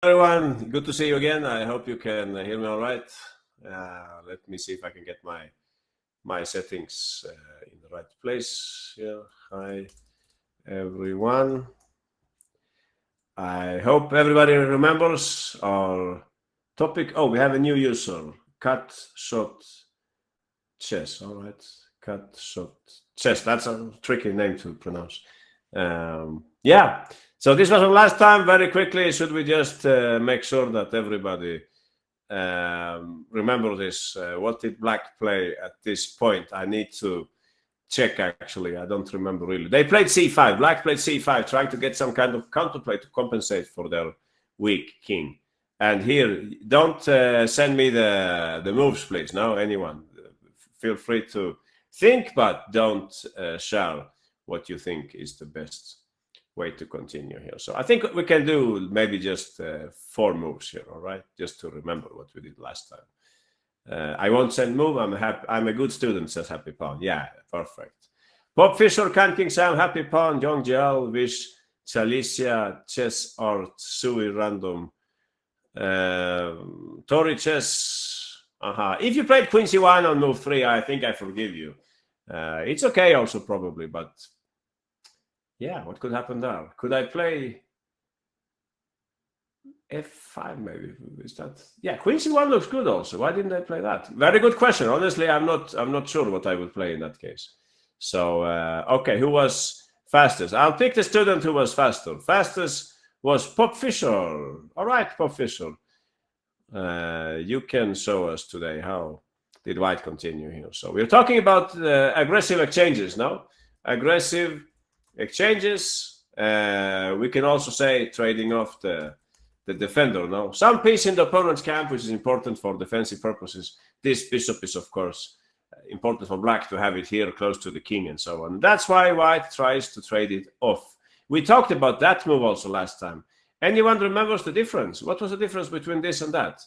Everyone, good to see you again. I hope you can hear me all right. Let me see if I can get my settings in the right place. Yeah. Hi, everyone. I hope everybody remembers our topic. Oh, we have a new user, Cut Shot Chess. All right, Cut Shot Chess. That's a tricky name to pronounce. Yeah. So this was the last time. Very quickly, should we just make sure that everybody remember this? What did Black play at this point? I need to check, actually. I don't remember really. They played c5. Black played c5, trying to get some kind of counterplay to compensate for their weak king. And here, don't send me the moves, please. No, anyone. Feel free to think, but don't share what you think is the best way to continue here. So I think we can do maybe just 4 moves here, all right? Just to remember what we did last time. I won't send move. I'm a good student, says Happy Pawn. Yeah, perfect. Bob Fisher, Can King Sam, Happy Pawn, Young Jial, Wish, Chalicia, Chess Art, Sui Random, Tori Chess. If you played Queen C1 on move 3, I think I forgive you. It's okay also probably, but yeah, what could happen there? Could I play F5 maybe? Is that? Yeah, Queen C1 looks good also. Why didn't I play that? Very good question. Honestly, I'm not sure what I would play in that case. So okay, who was fastest? I'll pick the student who was faster. Fastest was Pop Fisher. All right, Pop Fisher. You can show us today how did White continue here. So we're talking about aggressive exchanges now. Aggressive exchanges. We can also say trading off the defender. No, some piece in the opponent's camp, which is important for defensive purposes. This bishop is, of course, important for Black to have it here close to the king and so on. That's why White tries to trade it off. We talked about that move also last time. Anyone remembers the difference? What was the difference between this and that?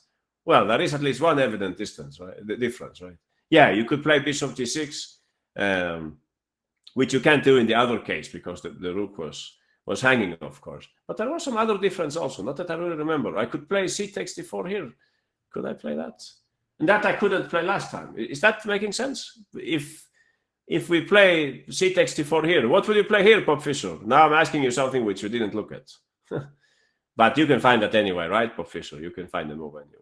Well, there is at least one evident distance, right? The difference, right? Yeah, you could play bishop g6, which you can't do in the other case because the rook was hanging, of course. But there was some other difference also, not that I really remember. I could play c takes d4 here. Could I play that? And that I couldn't play last time. Is that making sense? If we play c takes d4 here, what will you play here, Pop Fisher? Now I'm asking you something which you didn't look at. But you can find that anyway, right, Pop Fisher? You can find the move anyway.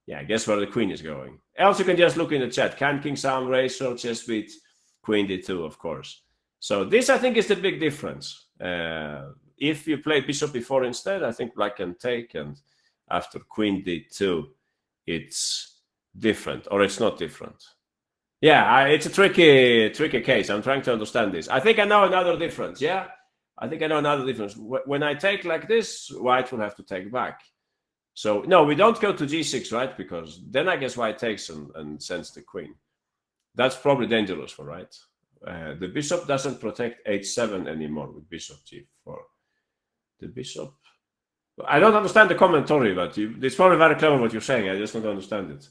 Yeah, guess where the queen is going. Else you can just look in the chat. Can King Sam, Razor, chess beat, Queen d2, of course. So this, I think, is the big difference. If you play bishop b4 instead, I think Black can take, and after Queen d2, it's different, or it's not different. Yeah, it's a tricky case. I'm trying to understand this. I think I know another difference, yeah? I think I know another difference. When I take like this, White will have to take back. So, no, we don't go to g6, right? Because then I guess White takes and sends the queen. That's probably dangerous for White. The bishop doesn't protect h7 anymore with bishop g4. The bishop... I don't understand the commentary, but it's probably very clever what you're saying. I just don't understand it.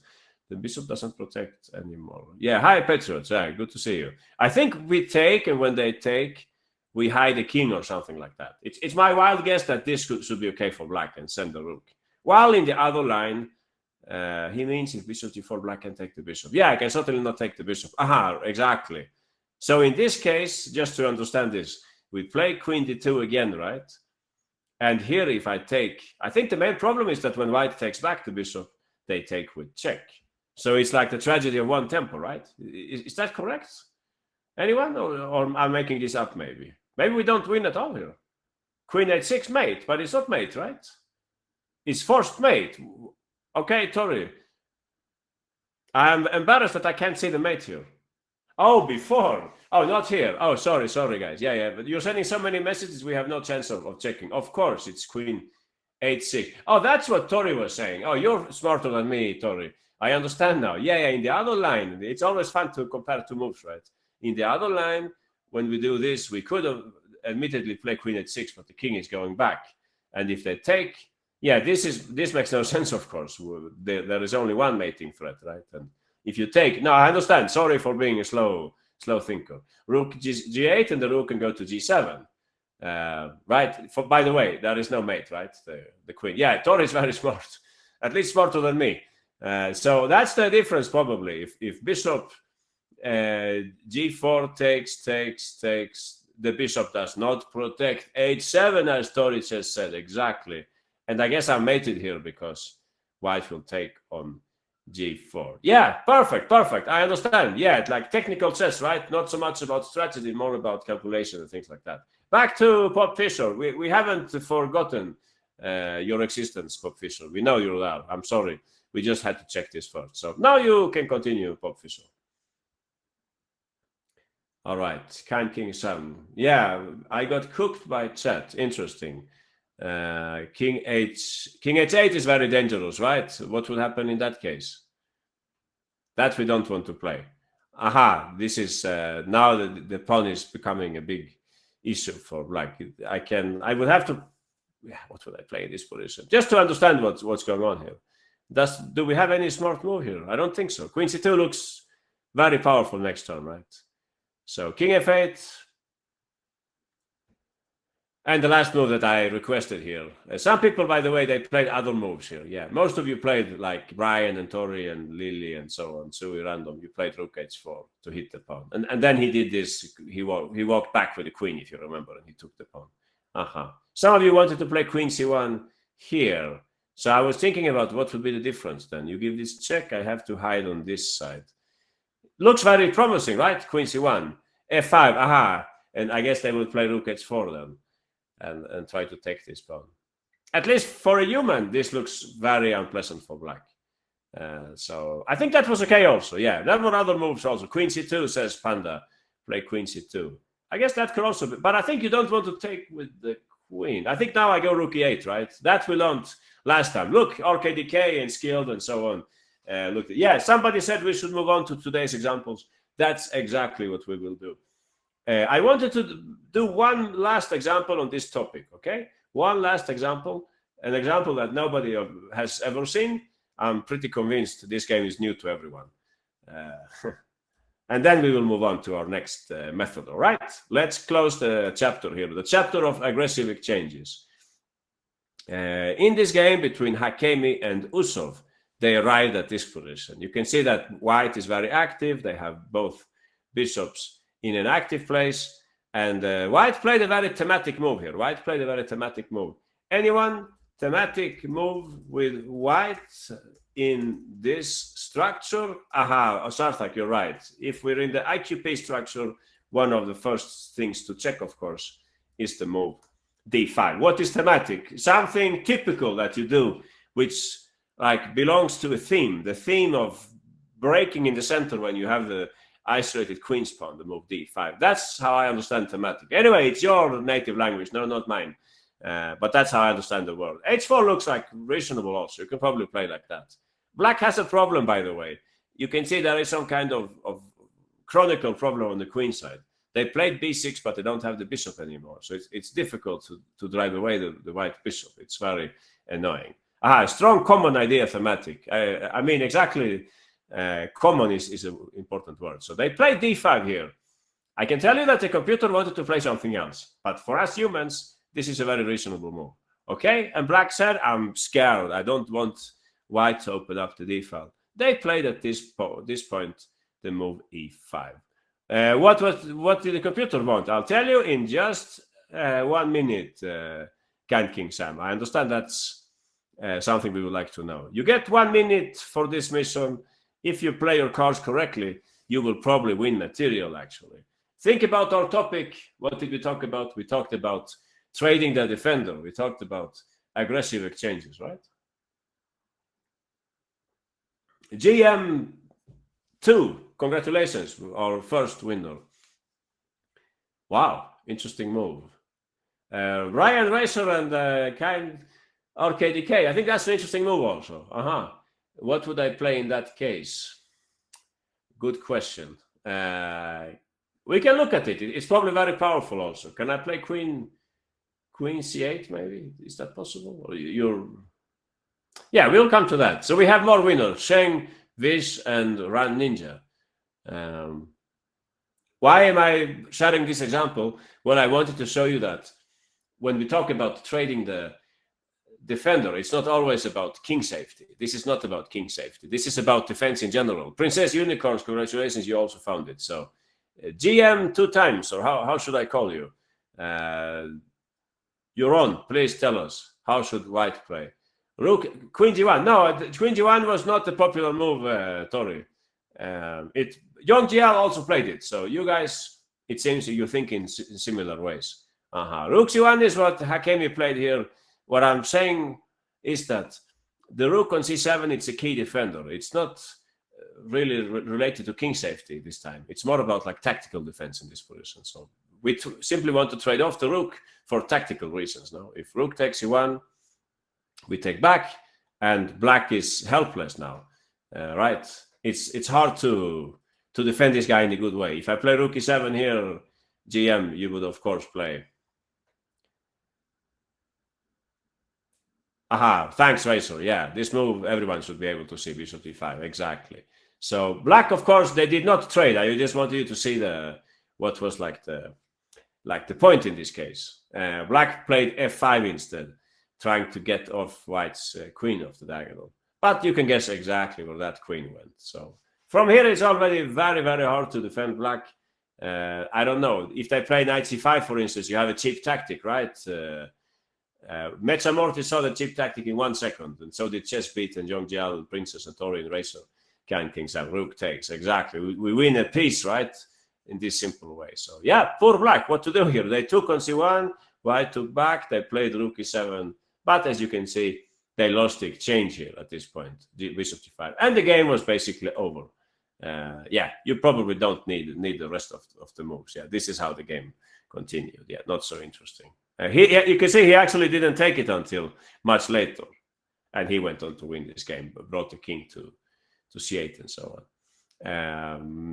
The bishop doesn't protect anymore. Yeah, hi, Patriots. Yeah, good to see you. I think we take, and when they take, we hide the king or something like that. It's my wild guess that this should be okay for Black and send the rook. While in the other line, he means if bishop g4, Black can take the bishop. Yeah, I can certainly not take the bishop. Exactly. So in this case, just to understand this, we play Queen d2 again, right? And here, if I take, I think the main problem is that when White takes back the bishop, they take with check. So it's like the tragedy of one tempo, right? Is that correct? Anyone? Or I'm making this up, maybe? Maybe we don't win at all here. Queen h6 mate, but it's not mate, right? It's forced mate. Okay, Tori. I'm embarrassed that I can't see the mate here. Oh, before. Oh, not here. Oh, sorry, guys. Yeah. But you're sending so many messages, we have no chance of checking. Of course, it's Queen h6. Oh, that's what Tori was saying. Oh, you're smarter than me, Tori. I understand now. Yeah. In the other line, it's always fun to compare two moves, right? In the other line, when we do this, we could have admittedly play Queen h6, but the king is going back. And if they take, yeah, this makes no sense, of course. There is only one mating threat, right? And if you take, no, I understand. Sorry for being a slow thinker. Rook g8, and the rook can go to g7. Right? By the way, there is no mate, right? The queen. Yeah, Tori is very smart, at least smarter than me. So that's the difference probably. If bishop g4 takes, the bishop does not protect h7, as Tori just said, exactly. And I guess I mated here because white will take on g4. Yeah, perfect. I understand. Yeah, like technical chess, right? Not so much about strategy, more about calculation and things like that. Back to Pop Fisher. We haven't forgotten your existence, Pop Fisher. We know you're there. I'm sorry. We just had to check this first. So now you can continue, Pop Fisher. All right, Kind King 7. Yeah, I got cooked by chat. Interesting. King h8 is very dangerous, right? What will happen in that case? That we don't want to play. Aha, this is now the pawn is becoming a big issue for black. I would have to. Yeah, what would I play in this position? Just to understand what's going on here. Do we have any smart move here? I don't think so. Queen c2 looks very powerful next turn, right? So King f8. And the last move that I requested here. Some people, by the way, they played other moves here. Yeah, most of you played like Brian and Tori and Lily and so on. So random. You played rook h4 to hit the pawn. And then he did this. He walked back with the queen, if you remember, and he took the pawn. Some of you wanted to play queen c1 here. So I was thinking about what would be the difference then. You give this check. I have to hide on this side. Looks very promising, right? Queen c1. f5. And I guess they would play rook h4 then. And try to take this pawn. At least for a human, this looks very unpleasant for black. So I think that was okay also. Yeah, there were other moves also. Queen c2, says Panda. Play queen c2. I guess that could also be. But I think you don't want to take with the queen. I think now I go rook e8, right? That we learned last time. Look, RKDK and skilled and so on. Look, yeah, somebody said we should move on to today's examples. That's exactly what we will do. I wanted to do one last example on this topic, okay? One last example, an example that nobody has ever seen. I'm pretty convinced this game is new to everyone. And then we will move on to our next method, all right? Let's close the chapter here, the chapter of aggressive exchanges. In this game between Hakemi and Usov, they arrived at this position. You can see that white is very active. They have both bishops in an active place, and white played a very thematic move here. White played a very thematic move. Anyone thematic move with white in this structure? Sarthak, you're right. If we're in the IQP structure, one of the first things to check, of course, is the move d5. What is thematic? Something typical that you do, which like belongs to a theme, the theme of breaking in the center when you have the isolated queen's pawn, the move d5. That's how I understand thematic. Anyway, it's your native language, no, not mine. But that's how I understand the word. h4 looks like reasonable also. You can probably play like that. Black has a problem, by the way. You can see there is some kind of chronicle problem on the queen side. They played b6, but they don't have the bishop anymore. So it's difficult to drive away the white bishop. It's very annoying. Strong common idea thematic. I mean, exactly. Common is an important word. So they played d5 here. I can tell you that the computer wanted to play something else, but for us humans, this is a very reasonable move. Okay, and black said, I'm scared. I don't want white to open up the d-file. They played at this point the move e5. What did the computer want? I'll tell you in just 1 minute, Kind King Sam. I understand that's something we would like to know. You get 1 minute for this mission. If you play your cards correctly, you will probably win material, actually. Think about our topic. What did we talk about? We talked about trading the defender. We talked about aggressive exchanges, right? GM2, congratulations, our first winner. Wow, interesting move. Ryan Racer and Kind RKDK. I think that's an interesting move also. What would I play in that case? Good question. We can look at it. It's probably very powerful also. Can I play queen c8 maybe? Is that possible? Or Yeah, we'll come to that. So we have more winners. Sheng, Vish, and Ran Ninja. Why am I sharing this example? Well, I wanted to show you that when we talk about trading the defender, it's not always about king safety. This is not about king safety. This is about defense in general. Princess Unicorns, congratulations, you also found it. So GM 2 times, or how should I call you? You're on. Please tell us, how should white play? Rook, Queen G1. No, Queen G1 was not a popular move, Tori. Young GL also played it. So you guys, it seems you think in similar ways. Rook C1 is what Hakemi played here. What I'm saying is that the rook on C7, it's a key defender. It's not really related to king safety this time. It's more about like tactical defense in this position. So we simply want to trade off the rook for tactical reasons. Now, if rook takes C1, we take back, and black is helpless now, right? It's hard to defend this guy in a good way. If I play rook E7 here, GM, you would of course play. Thanks, Razor. Yeah, this move everyone should be able to see, bishop d5. Exactly. So black, of course, they did not trade. I just wanted you to see what was like the point in this case. Black played f5 instead, trying to get off white's queen off the diagonal. But you can guess exactly where that queen went. So from here, it's already very, very hard to defend black. I don't know. If they play knight c5, for instance, you have a cheap tactic, right? Mechamorty saw the cheap tactic in 1 second, and so did Chessbeat and Young Jial, Princess and Tori and Razor. Can King Sam, Rook takes. Exactly. We win a piece, right? In this simple way. So yeah, poor black. What to do here? They took on c1, white took back, they played rook e7, but as you can see, they lost the exchange here at this point, bishop g5, and the game was basically over. Yeah, you probably don't need the rest of the moves. Yeah, this is how the game continued. Yeah, not so interesting. You can see he actually didn't take it until much later, and he went on to win this game, brought the king to c8 and so on.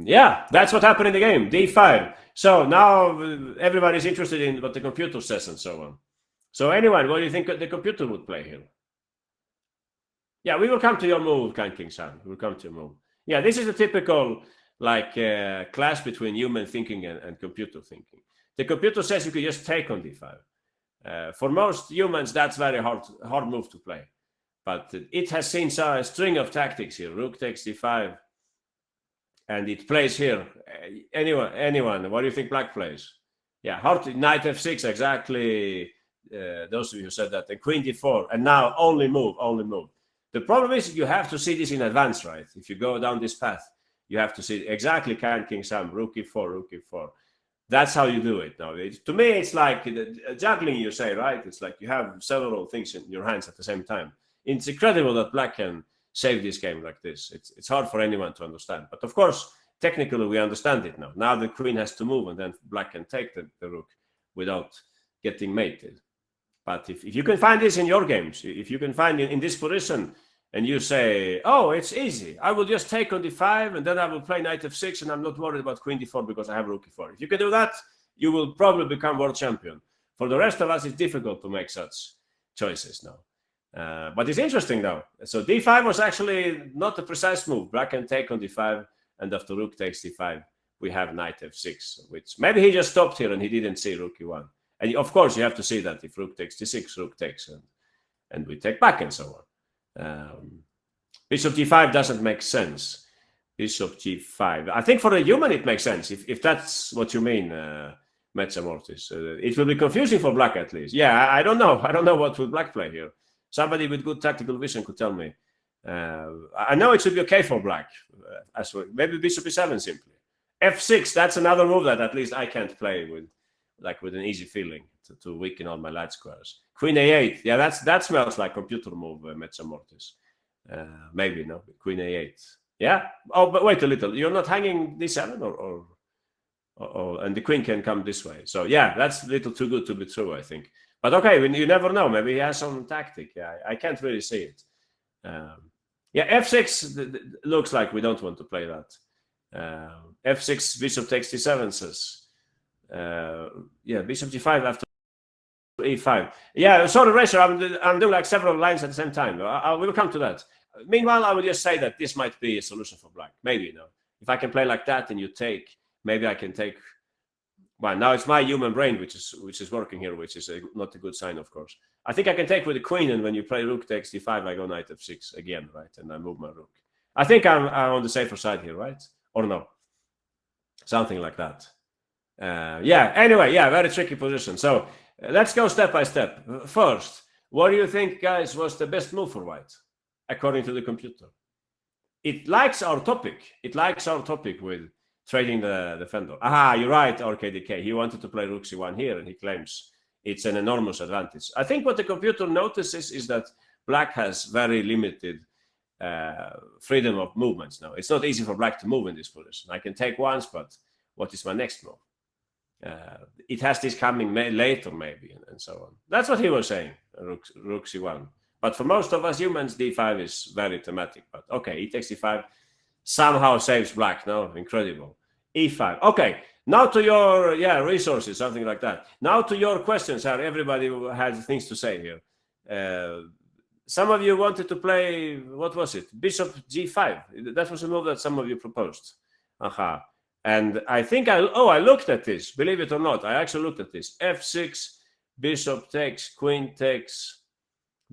Yeah, that's what happened in the game, d5. So now everybody's interested in what the computer says and so on. So anyone, what do you think the computer would play here? Yeah, we will come to your move, King Sam. We will come to your move. Yeah, this is a typical like clash between human thinking and computer thinking. The computer says you can just take on d5. For most humans, that's very hard move to play. But it has seen a string of tactics here. Rook takes d5, and it plays here. Anyone? What do you think black plays? Yeah, hard knight f6 exactly. Those of you who said that. And queen d4, and now only move. The problem is you have to see this in advance, right? If you go down this path, you have to see exactly King Sam, rook e4. That's how you do it now. To me, it's like juggling, you say, right? It's like you have several things in your hands at the same time. It's incredible that black can save this game like this. It's hard for anyone to understand. But of course, technically, we understand it now. Now the queen has to move, and then black can take the rook without getting mated. But if you can find this in your games, if you can find it in this position, and you say, oh, it's easy, I will just take on d5, and then I will play knight f6, and I'm not worried about queen d4 because I have rook e4. If you can do that, you will probably become world champion. For the rest of us, it's difficult to make such choices now. But it's interesting now. So d5 was actually not a precise move. Black can take on d5, and after rook takes d5, we have knight f6, which maybe he just stopped here and he didn't see rook e1. And of course, you have to see that if rook takes d6, rook takes, and we take back and so on. Bishop g5 doesn't make sense. Bishop g5. I think for a human it makes sense, if that's what you mean, Metsamortis. It will be confusing for black at least. Yeah, I don't know. I don't know what will black play here. Somebody with good tactical vision could tell me. I know it should be okay for black. As well. Maybe bishop e7 simply. f6, that's another move that at least I can't play with an easy feeling to weaken all my light squares. Queen a8. Yeah, that smells like computer move, Metsamortis. Maybe, no? Queen a8. Yeah? Oh, but wait a little. You're not hanging d7 or and the queen can come this way. So, yeah, that's a little too good to be true, I think. But okay, you never know. Maybe he has some tactic. Yeah, I can't really see it. Yeah, f6 looks like we don't want to play that. f6, bishop takes d7 says. Yeah, bishop g5 after e5. Yeah, sorry, Razor, I'm doing like several lines at the same time. I will come to that. Meanwhile, I will just say that this might be a solution for black. Maybe, if I can play like that and you take, maybe I can take Well, now it's my human brain which is working here, which is not a good sign, of course. I think I can take with the queen, and when you play rook takes d5, I go knight f6 again, right? And I move my rook. I think I'm on the safer side here, right? Or no? Something like that. Yeah, anyway, yeah, very tricky position. So let's go step by step. First, what do you think, guys, was the best move for white, according to the computer? It likes our topic. It likes our topic with trading the defender. Aha, you're right, RKDK. He wanted to play rook c1 here, and he claims it's an enormous advantage. I think what the computer notices is that black has very limited freedom of movements now. It's not easy for black to move in this position. I can take once, but what is my next move? It has this coming later, maybe, and so on. That's what he was saying, rook c1. But for most of us humans, d5 is very thematic. But okay, e takes d5 somehow saves black. No, incredible. e5. Okay, now to your resources, something like that. Now to your questions. Everybody has things to say here. Some of you wanted to play, what was it? Bishop g5. That was a move that some of you proposed. Aha. And I think I looked at this. Believe it or not, I actually looked at this. f6, bishop takes, queen takes,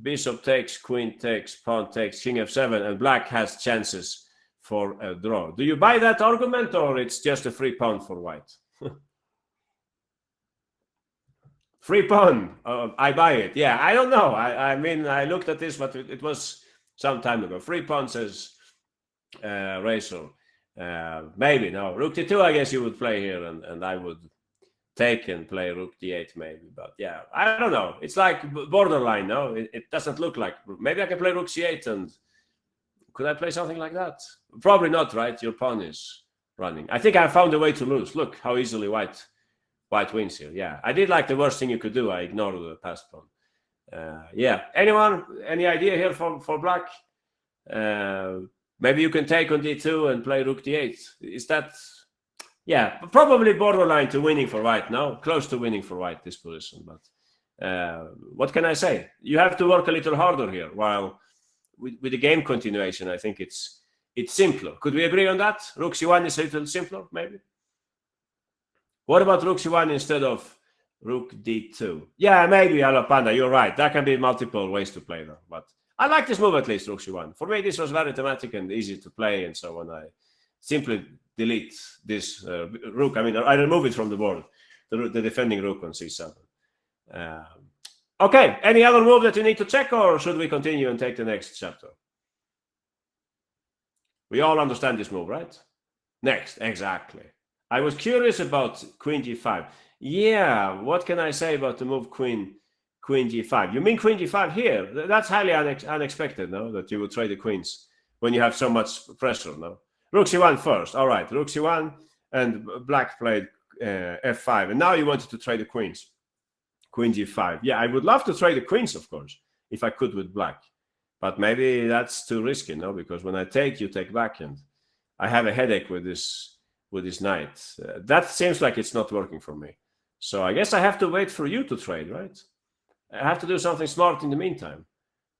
bishop takes, queen takes, pawn takes, king f7, and black has chances for a draw. Do you buy that argument, or it's just a free pawn for white? Free pawn. I buy it. Yeah, I don't know. I mean, I looked at this, but it was some time ago. Free pawn says Razor. Maybe no. Rook d2, I guess you would play here, and I would take and play rook d8 maybe. But yeah, I don't know. It's like borderline, no? It doesn't look like. Maybe I can play rook c8, and could I play something like that? Probably not, right? Your pawn is running. I think I found a way to lose. Look how easily white wins here. Yeah, I did like the worst thing you could do. I ignored the passed pawn. Yeah. Anyone? Any idea here for black? Maybe you can take on d2 and play rook d8. Is that? Yeah, probably borderline to winning for white. No, close to winning for white this position. But what can I say? You have to work a little harder here. While with the game continuation, I think it's simpler. Could we agree on that? Rook c1 is a little simpler, maybe. What about rook c1 instead of rook d2? Yeah, maybe, Alapanda, you're right. There can be multiple ways to play that. But I like this move at least, rook c1. For me, this was very thematic and easy to play, and so on. I simply delete this rook. I mean, I remove it from the board, the defending rook on c7. Okay, any other move that you need to check, or should we continue and take the next chapter? We all understand this move, right? Next, exactly. I was curious about queen g5. Yeah, what can I say about the move queen g5? You mean queen g5 here? That's highly unexpected, no? That you would trade the queens when you have so much pressure, no? Rook c1 first. All right, rook c1, and black played f5. And now you wanted to trade the queens. Queen g5. Yeah, I would love to trade the queens, of course, if I could with black. But maybe that's too risky, no? Because when I take, you take back, and I have a headache with this knight. That seems like it's not working for me. So I guess I have to wait for you to trade, right? I have to do something smart in the meantime.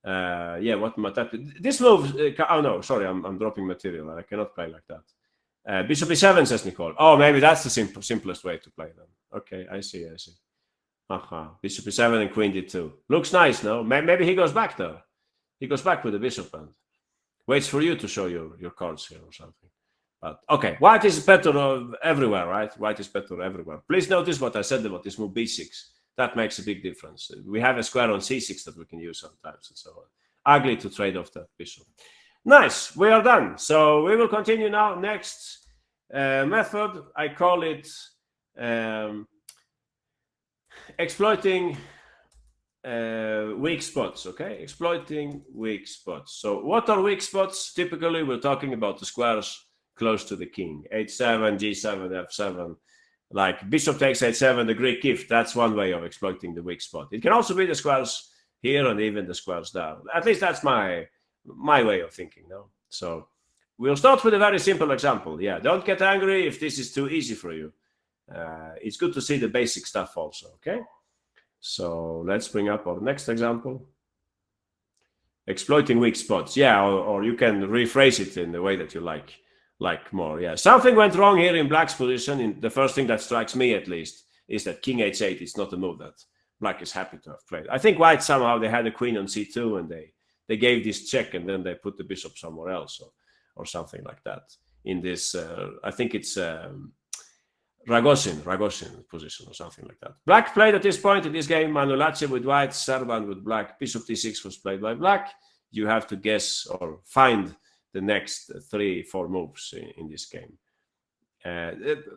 Yeah, what might that be? This move, oh no, sorry, I'm dropping material. I cannot play like that. Bishop e7, says Nicole. Oh, maybe that's the simplest way to play them. Okay, I see. Bishop e7 and queen d2. Looks nice, no? Maybe he goes back there. He goes back with the bishop and waits for you to show your cards here or something. But okay, white is better everywhere, right? White is better everywhere. Please notice what I said about this move b6. That makes a big difference. We have a square on c6 that we can use sometimes and so on. Ugly to trade off that bishop. Nice, we are done. So we will continue now. Next method, I call it exploiting weak spots, okay? Exploiting weak spots. So what are weak spots? Typically, we're talking about the squares close to the king. h7, g7, f7. Like bishop takes h7, the Greek gift. That's one way of exploiting the weak spot. It can also be the squares here and even the squares there. At least that's my way of thinking, no? So we'll start with a very simple example. Yeah, don't get angry if this is too easy for you. It's good to see the basic stuff also, okay? So let's bring up our next example. Exploiting weak spots. Yeah, or you can rephrase it in the way that you like. like more. Yeah, something went wrong here in black's position. In the first thing that strikes me, at least, is that king h8 is not a move that black is happy to have played. I think white somehow they had a queen on c2 and they gave this check and then they put the bishop somewhere else or something like that. In this, I think it's Ragozin position or something like that. Black played at this point in this game Manulace with white, Serban with black. Bishop d6 was played by black. You have to guess or find the next 3-4 moves in this game.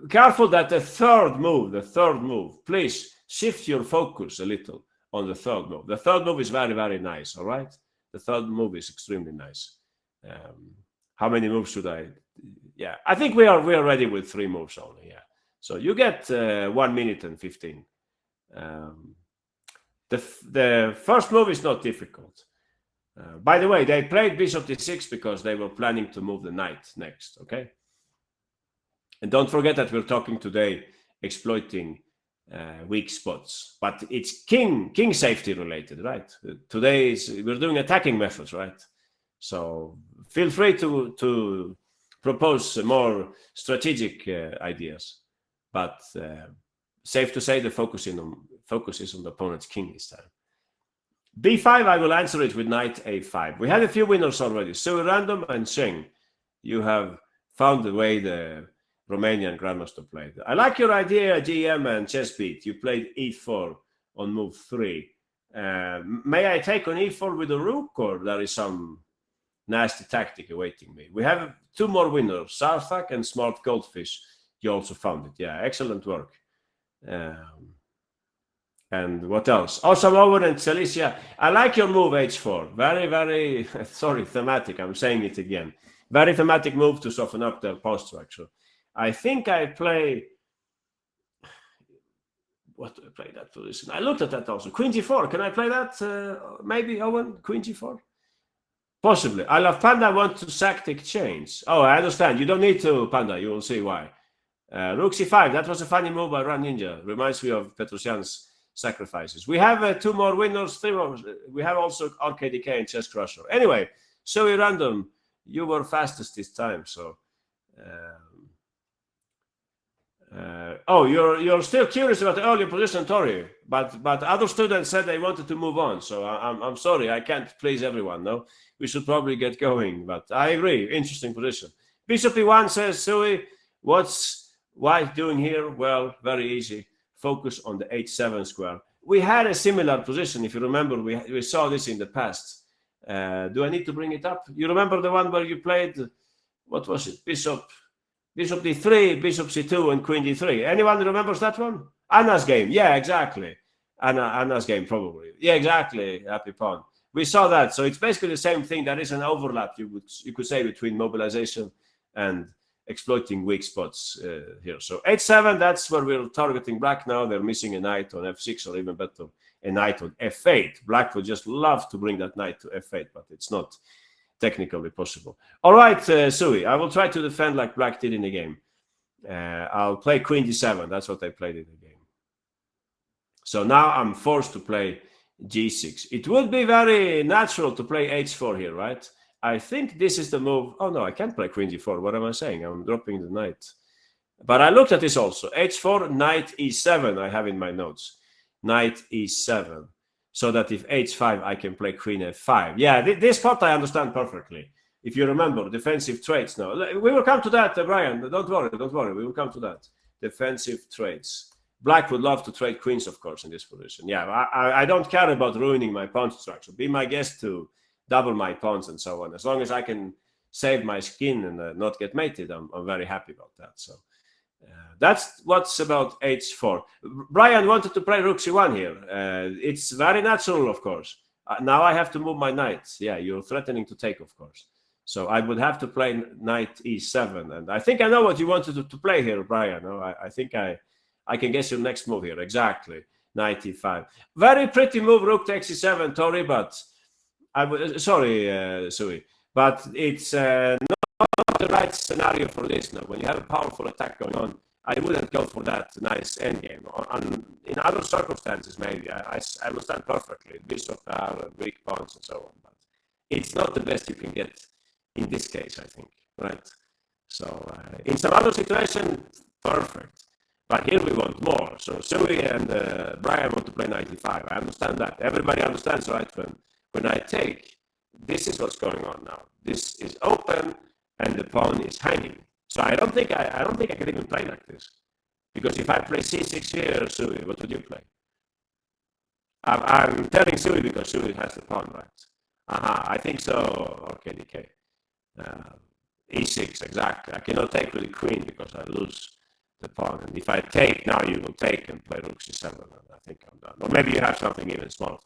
Careful that the third move, please shift your focus a little on the third move. The third move is very, very nice, all right? The third move is extremely nice. How many moves should I? Yeah, I think we are ready with 3 moves only, yeah. So you get 1 minute and 15. The first move is not difficult. By the way, they played bishop d6 because they were planning to move the knight next, okay? And don't forget that we're talking today exploiting weak spots, but it's king safety related, right? Today we're doing attacking methods, right? So feel free to propose more strategic ideas, but safe to say the focus is on the opponent's king this time. b5, I will answer it with knight a5. We had a few winners already. So Random and Cheng, you have found the way the Romanian grandmaster played. I like your idea, GM and Chessbeat. You played e4 on move 3. May I take on e4 with a rook, or there is some nasty tactic awaiting me? We have 2 more winners, Sarthak and Smart Goldfish. You also found it. Yeah, excellent work. And what else? Awesome Owen and Celicia. I like your move h4. Very, very, sorry, thematic. I'm saying it again. Very thematic move to soften up their post structure. I think I play. What do I play that position? I looked at that also. Queen g4. Can I play that? Maybe Owen, Queen g4? Possibly. I love Panda. I want to sack the exchange. Oh, I understand. You don't need to, Panda. You will see why. Rook c5. That was a funny move by Run Ninja. Reminds me of Petrosyan's sacrifices. We have 2 more winners, 3 more. We have also RKDK and Chess Crusher. Anyway, so random, you were fastest this time. So, oh, you're still curious about the earlier position, Tori. But other students said they wanted to move on. So I'm sorry, I can't please everyone. No, we should probably get going. But I agree, interesting position. Bishop e1 says, Sui, what's white doing here? Well, very easy. Focus on the h7 square. We had a similar position, if you remember. We saw this in the past. Do I need to bring it up? You remember the one where you played, what was it? Bishop d3, bishop c2, and queen d3. Anyone remembers that one? Anna's game. Yeah, exactly. Anna's game, probably. Yeah, exactly. Happy pawn. We saw that. So it's basically the same thing. There is an overlap, you could say, between mobilization and exploiting weak spots here. So h7, that's where we're targeting black now. They're missing a knight on f6, or even better, a knight on f8. Black would just love to bring that knight to f8, but it's not technically possible. All right, Sui, I will try to defend like black did in the game. I'll play queen d7. That's what I played in the game. So now I'm forced to play g6. It would be very natural to play h4 here, right? I think this is the move. Oh, no, I can't play queen g4. What am I saying? I'm dropping the knight. But I looked at this also. h4, knight e7 I have in my notes. Knight e7. So that if h5, I can play queen f5. Yeah, this part I understand perfectly. If you remember, defensive traits now. We will come to that, Brian. Don't worry. We will come to that. Defensive traits. Black would love to trade queens, of course, in this position. Yeah, I don't care about ruining my pawn structure. Be my guest to double my pawns and so on. As long as I can save my skin and not get mated, I'm very happy about that. So that's what's about h4. Brian wanted to play rook c1 here. It's very natural, of course. Now I have to move my knight. Yeah, you're threatening to take, of course. So I would have to play knight e7. And I think I know what you wanted to play here, Brian. No, I think I can guess your next move here. Exactly. Knight e5. Very pretty move, rook takes e7, Tori, but sorry, Sui, but it's not the right scenario for this now. When you have a powerful attack going on, I wouldn't go for that nice endgame. In other circumstances, maybe I understand perfectly. Bishop are weak pawns and so on, but it's not the best you can get in this case, I think, right? So in some other situation, perfect. But here we want more. So Sui and Brian want to play 95. I understand that. Everybody understands, right? When I take, this is what's going on now. This is open and the pawn is hanging. So I don't think I can even play like this. Because if I play c6 here, Sui, what would you play? I'm telling Sui because Sui has the pawn, right? I think so. Okay, DK. E6, exactly. I cannot take with the queen because I lose the pawn. And if I take, now you will take and play rook c7. And I think I'm done. Or maybe you have something even smaller.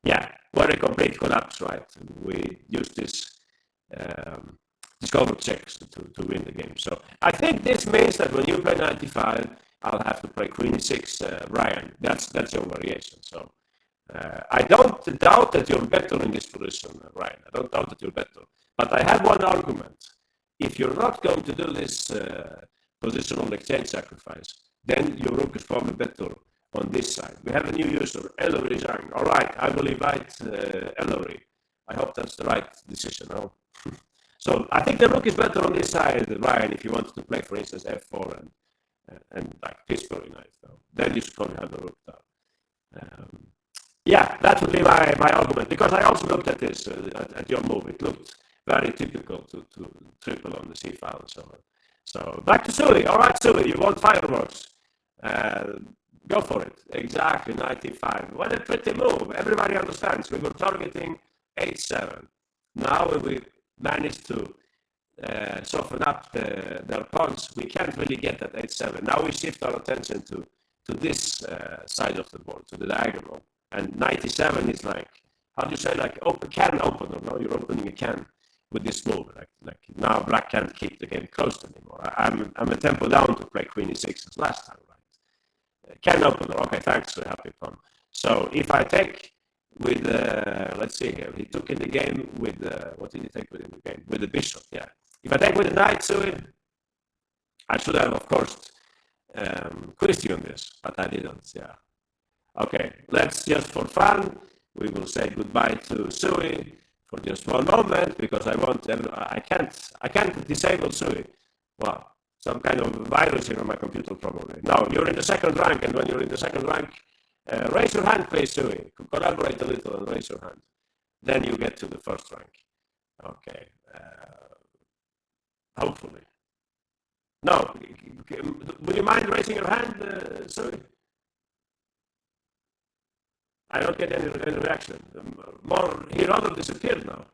Yeah, what a complete collapse, right? We use this discover checks to win the game. So I think this means that when you play 95, I'll have to play queen e6, Ryan. That's your variation. So I don't doubt that you're better in this position, Ryan. I don't doubt that you're better. But I have one argument. If you're not going to do this positional exchange sacrifice, then your rook is probably better on this side. We have a new user, Ellery Zhang. All right, I will invite Ellery. I hope that's the right decision. No? So I think the rook is better on this side, Ryan, if you wanted to play, for instance, f4 and like Pittsburgh knight. Then you should probably have the rook down. Yeah, that would be my argument, because I also looked at this, at your move. It looked very typical to triple on the c file and so on. So back to Sui. All right, Sui, you want fireworks. Go for it. Exactly, 95. What a pretty move. Everybody understands. We were targeting 8-7. Now we managed to soften up their pawns. We can't really get that 8-7. Now we shift our attention to this side of the board, to the diagonal. And 97 is like, how do you say, like can opener. Now you're opening a can with this move. Like now black can't keep the game closed anymore. I'm a tempo down to play queen e6 as last time, right? Can opener. Okay, thanks. So happy pawn. So if I take with let's see here, he took in the game with what did he take with in the game? With the bishop, yeah. If I take with the knight, so I should have, of course, questioned this, but I didn't. Yeah. Okay, let's just for fun, we will say goodbye to Sui for just one moment, because I can't disable Sui. Well, some kind of virus here on my computer probably. Now you're in the second rank, and when you're in the second rank, raise your hand, please, Sui. Collaborate a little and raise your hand. Then you get to the first rank. Okay. Hopefully. No. Would you mind raising your hand, Sui? I don't get any reaction. More, he rather disappeared now.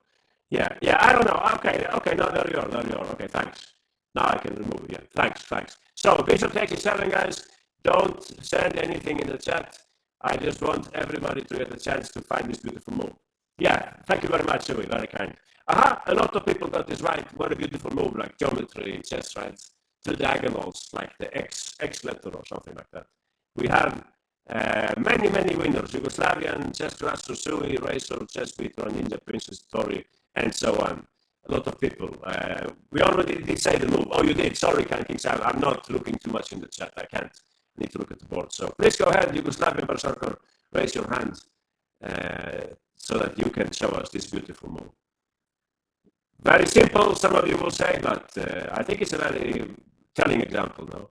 Yeah, I don't know. Okay, no, there you are. Okay, thanks. Now I can remove it. Yeah, thanks. So, bishop takes e7, guys. Don't send anything in the chat. I just want everybody to get a chance to find this beautiful move. Yeah, thank you very much, Sui. Very kind. A lot of people got this right. What a beautiful move, like geometry, chess, right? Two diagonals, like the X letter or something like that. We have many winners: Yugoslavian, Chess Master, Sui, Racer, Chess Peter, Ninja Princess, Tori, and so on. A lot of people. We already did say the move. Oh, you did. Sorry, King Sam. I'm not looking too much in the chat. I can't. I need to look at the board. So please go ahead, Yugoslavian Berserker, raise your hand so that you can show us this beautiful move. Very simple, some of you will say, but I think it's a very telling example now.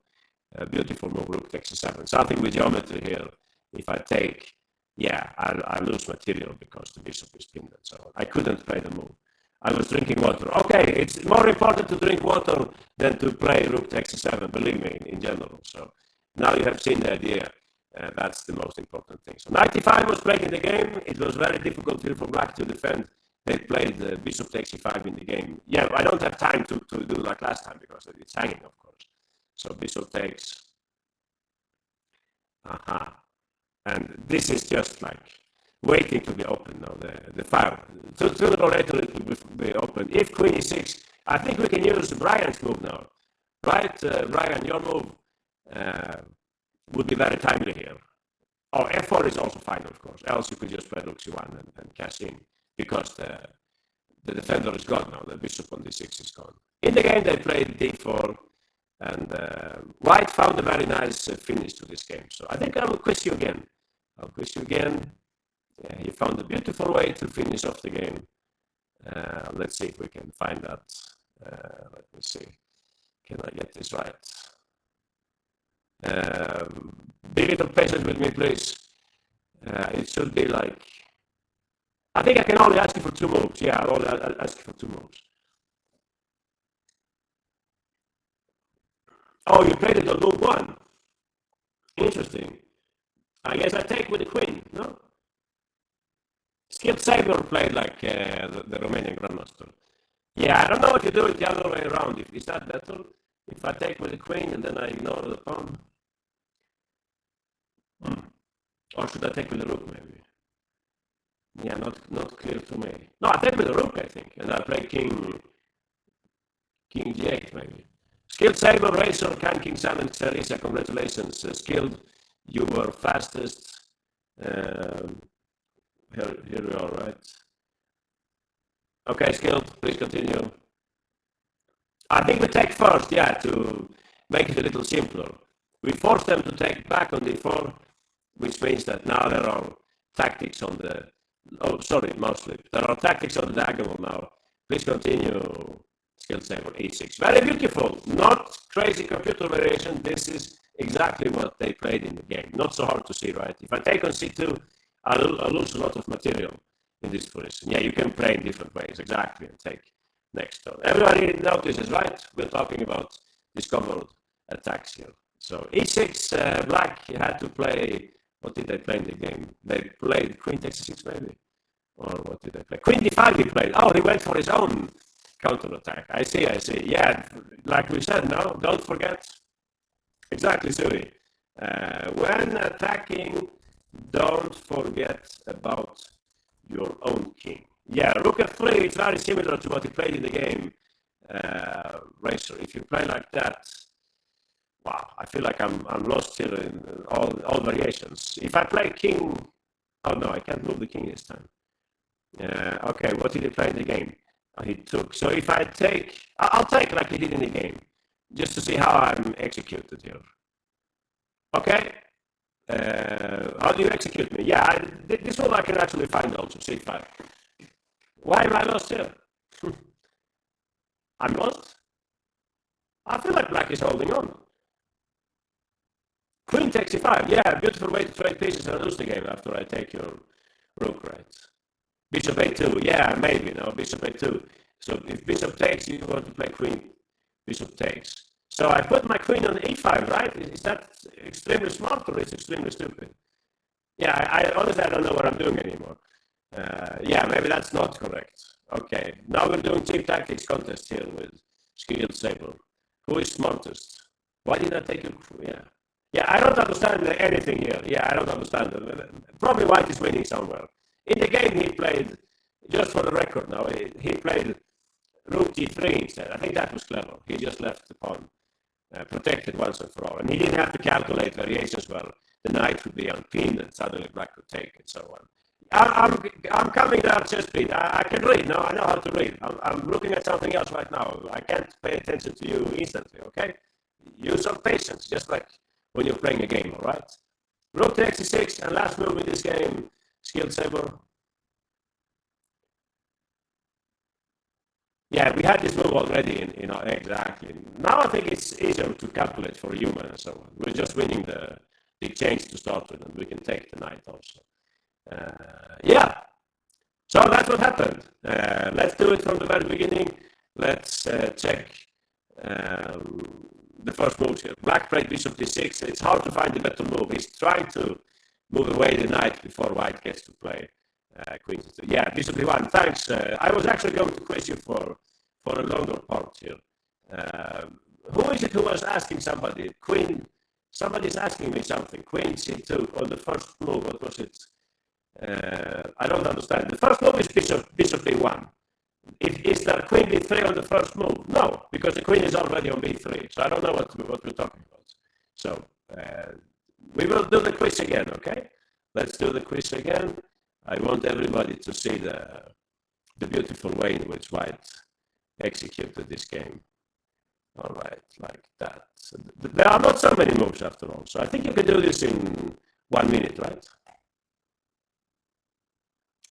A beautiful move, rook takes e7. Something with geometry here. If I take, yeah, I lose material because the bishop is pinned and so on. I couldn't play the move. I was drinking water. Okay, it's more important to drink water than to play rook takes e7, believe me, in general. So now you have seen the idea. That's the most important thing. So 95 was playing in the game. It was very difficult here for black to defend. They played bishop takes e5 in the game. Yeah, I don't have time to do like last time because it's hanging, of course. So bishop takes. And this is just like waiting to be open now, the file. Sooner or later it will be open. If queen e6, I think we can use Brian's move now. Right, Brian, your move would be very timely here. Oh, f4 is also fine, of course. Else you could just play rook c1 and cash in, because the defender is gone now. The bishop on d6 is gone. In the game, they played d4, and White found a very nice finish to this game. So I think I will quiz you again. I'll quiz you again. Yeah, he found a beautiful way to finish off the game. Let's see if we can find that. Let me see. Can I get this right? Be a little patient with me, please. It should be like, I think I can only ask you for 2 moves. Yeah, I'll ask you for 2 moves. Oh, you played it on move 1. Interesting. I guess I take with the queen, no? Skilled Saber played like the Romanian Grandmaster. Yeah, I don't know if you do it the other way around. Is that better? If I take with the queen and then I ignore the pawn? Or should I take with the rook, maybe? Yeah, not clear to me. No, I take with the rook, I think. And I play king g8, maybe. Skilled Saber, Razor, King 7, Teresa, congratulations. Skilled, you were fastest. Here we are, right? Okay, Skilled, please continue. I think we take first, yeah, to make it a little simpler. We force them to take back on d4, which means that now there are tactics on the, oh, sorry, mouse slip. There are tactics on the diagonal now. Please continue, Skilled Saber, e6. Very beautiful, not crazy computer variation. This is exactly what they played in the game. Not so hard to see, right? If I take on c2, I'll lose a lot of material in this position. Yeah, you can play in different ways, exactly, and take next turn. Everybody notices, right? We're talking about discovered attacks here. So e6, black had to play, what did they play in the game? They played queen takes e6 maybe? Or what did they play? Queen d5 he played. Oh, he went for his own counterattack. I see. Yeah, like we said, no, don't forget. Exactly, Suri. When attacking, don't forget about your own king. Yeah, rook f3, it's very similar to what he played in the game, Racer. If you play like that, wow, I feel like I'm lost here in all variations. If I play king, oh no, I can't move the king this time. Okay, what did he play in the game? He took, so if I take, I'll take like he did in the game, just to see how I'm executed here. Okay, how do you execute me? Yeah, this one I can actually find also, c5. Why am I lost here? I'm lost? I feel like black is holding on. Queen takes e5. Yeah, beautiful way to trade pieces and lose the game after I take your rook, right? Bishop a2. Yeah, maybe, no, bishop a2. So if bishop takes, you want to play queen. Bishop takes. So I put my queen on e5, right? Is that extremely smart or is it extremely stupid? Yeah, I honestly, I don't know what I'm doing anymore. Yeah, maybe that's not correct. Okay, now we're doing cheap tactics contest here with Skilled Saber. Who is smartest? Why did I take your... Yeah, I don't understand anything here. Yeah, I don't understand. Probably white is winning somewhere. In the game he played, just for the record now, he played rook g3 instead. I think that was clever. He just left the pawn protected once and for all. And he didn't have to calculate variations where the knight would be unpinned and suddenly black could take and so on. I'm coming down chess speed. I can read now. I know how to read. I'm looking at something else right now. I can't pay attention to you instantly, okay? Use some patience, just like when you're playing a game, all right? Rook takes e6, and last move in this game, Skilled Saber. Yeah, we had this move already, exactly. Now I think it's easier to calculate for a human and so on. We're just winning the exchange to start with, and we can take the knight also. Yeah, so that's what happened. Let's do it from the very beginning. Let's check the first moves here. Black played bishop d6. It's hard to find a better move. He's trying to move away the knight before white gets to play queen d2. Yeah, bishop d1. Thanks. I was actually going to quiz you for a longer part here. Who is it who was asking somebody? Queen. Somebody's asking me something. Queen c2 on the first move. What was it? I don't understand. The first move is bishop b1. Is there queen b3 on the first move? No, because the queen is already on b3. So I don't know what we're talking about. So we will do the quiz again, okay? Let's do the quiz again. I want everybody to see the beautiful way in which white executed this game. All right, like that. So there are not so many moves after all. So I think you can do this in 1 minute, right?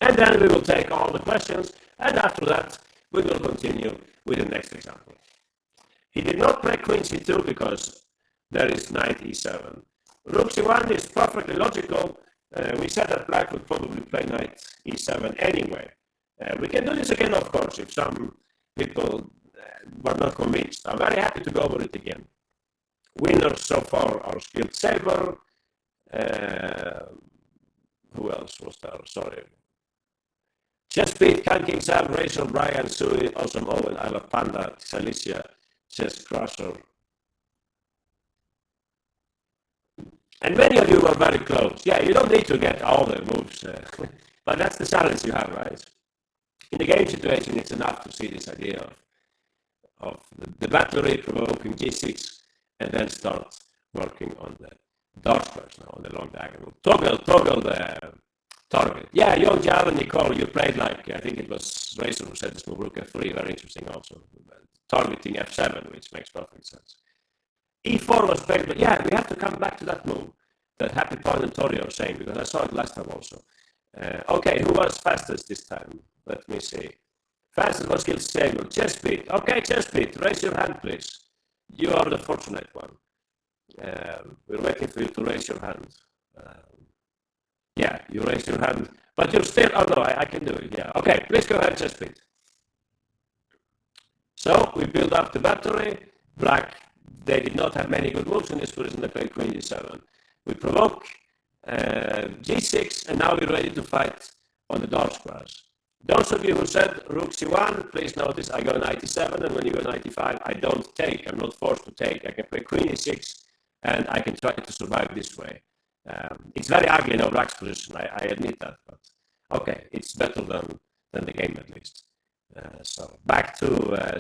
And then we will take all the questions, and after that, we will continue with the next example. He did not play queen c2 because there is knight e7. Rook c1 is perfectly logical. We said that black would probably play knight e7 anyway. We can do this again, of course, if some people were not convinced. I'm very happy to go over it again. Winners so far are Skilled Saber. Who else was there? Sorry. Chess Beat, Can King Sam, Rachel, Brian, Sui, Awesome Owen, I Love Panda, Celicia, Chess Crusher. And many of you were very close. Yeah, you don't need to get all the moves, but that's the challenge you have, right? In the game situation, it's enough to see this idea of the battery provoking g6 and then start working on the dark squares now on the long diagonal. Toggle the target. Yeah, Young Jal and Nicole, you played like, I think it was Razor who said this move, rook f3, very interesting also. Targeting f7, which makes perfect sense. e4 was played, but yeah, we have to come back to that move that Happy Paul and Tori are saying, because I saw it last time also. Okay, who was fastest this time? Let me see. Fastest was Skilled Saber. Chess Beat. Okay, Chess Beat, raise your hand, please. You are the fortunate one. We're waiting for you to raise your hand. Yeah, you raised your hand, but you're still, oh no, I can do it, yeah. Okay, please go ahead, Chess Beat. So, we build up the battery. Black, they did not have many good moves in this position, they played queen e7. We provoke g6, and now we're ready to fight on the dark squares. Those of you who said rook c1, please notice I go knight e7, and when you go knight e5, I don't take, I'm not forced to take. I can play queen e6, and I can try to survive this way. It's very ugly in black's position, I admit that, but okay, it's better than the game at least. So back to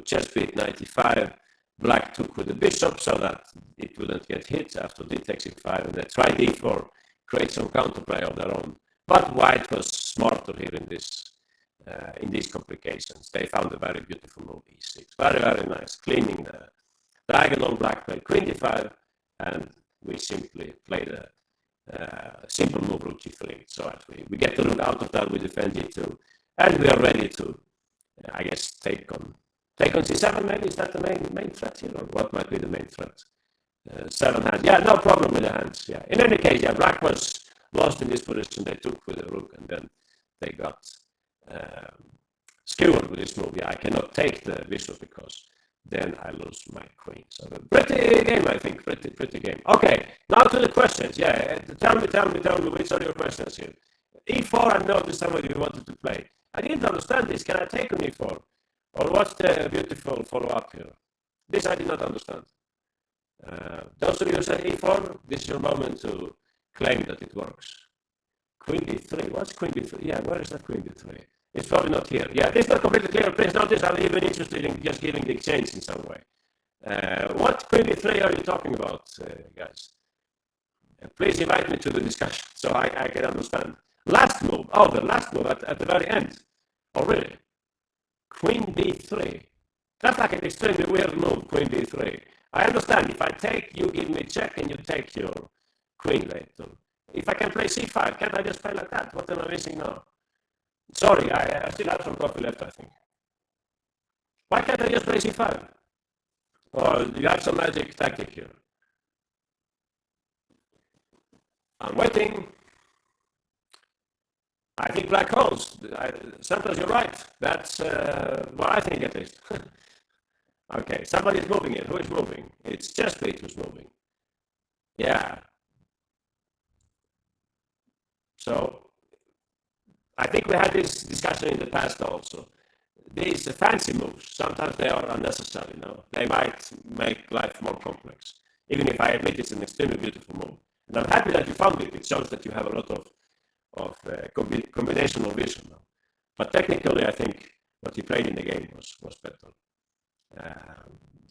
Chess Beat 95. Black took with the bishop so that it wouldn't get hit after d takes e5, and they tried d4, create some counterplay of their own. But white was smarter here in these complications. They found a very beautiful move, e6. Very, very nice, cleaning the diagonal. Black played queen d5, and we simply played a simple move, rook g3. So that we get the rook out of that, we defend g2, and we are ready to, I guess, take on c7 maybe. Is that the main threat here, or what might be the main threat? 7 hands. Yeah, no problem with the hands. Yeah. In any case, yeah, black was lost in this position. They took with the rook, and then they got skewered with this move. Yeah, I cannot take the bishop because then I lose my queen. So pretty game, I think. Pretty game. Okay, now to the questions. Yeah, tell me which are your questions here. e4, I noticed some of you wanted to play. I didn't understand this. Can I take on e4? Or what's the beautiful follow-up here? This I did not understand. Those of you who said e4, this is your moment to claim that it works. Queen d3, what's queen d3? Yeah, where is that queen d3? It's probably not here. Yeah, this is not completely clear. Please notice I'm even interested in just giving the exchange in some way. What queen d3 are you talking about, guys? Please invite me to the discussion so I can understand. Last move. Oh, the last move at the very end. Oh, really? Queen d3. That's like an extremely weird move, queen d3. I understand. If I take, you give me check and you take your queen later. If I can play c5, can't I just play like that? What am I missing now? Sorry, I still have some coffee left, I think. Why can't I just play c5? Or you have some magic tactic here? I'm waiting. I think black holes. Sometimes you're right. That's what I think at least. Okay, somebody's moving it. Who is moving? It's Chess Beat who's moving. Yeah. So I think we had this discussion in the past also. These fancy moves, sometimes they are unnecessary. They might make life more complex. Even if I admit it's an extremely beautiful move. And I'm happy that you found it. It shows that you have a lot of combinational vision now. But technically, I think what he played in the game was better.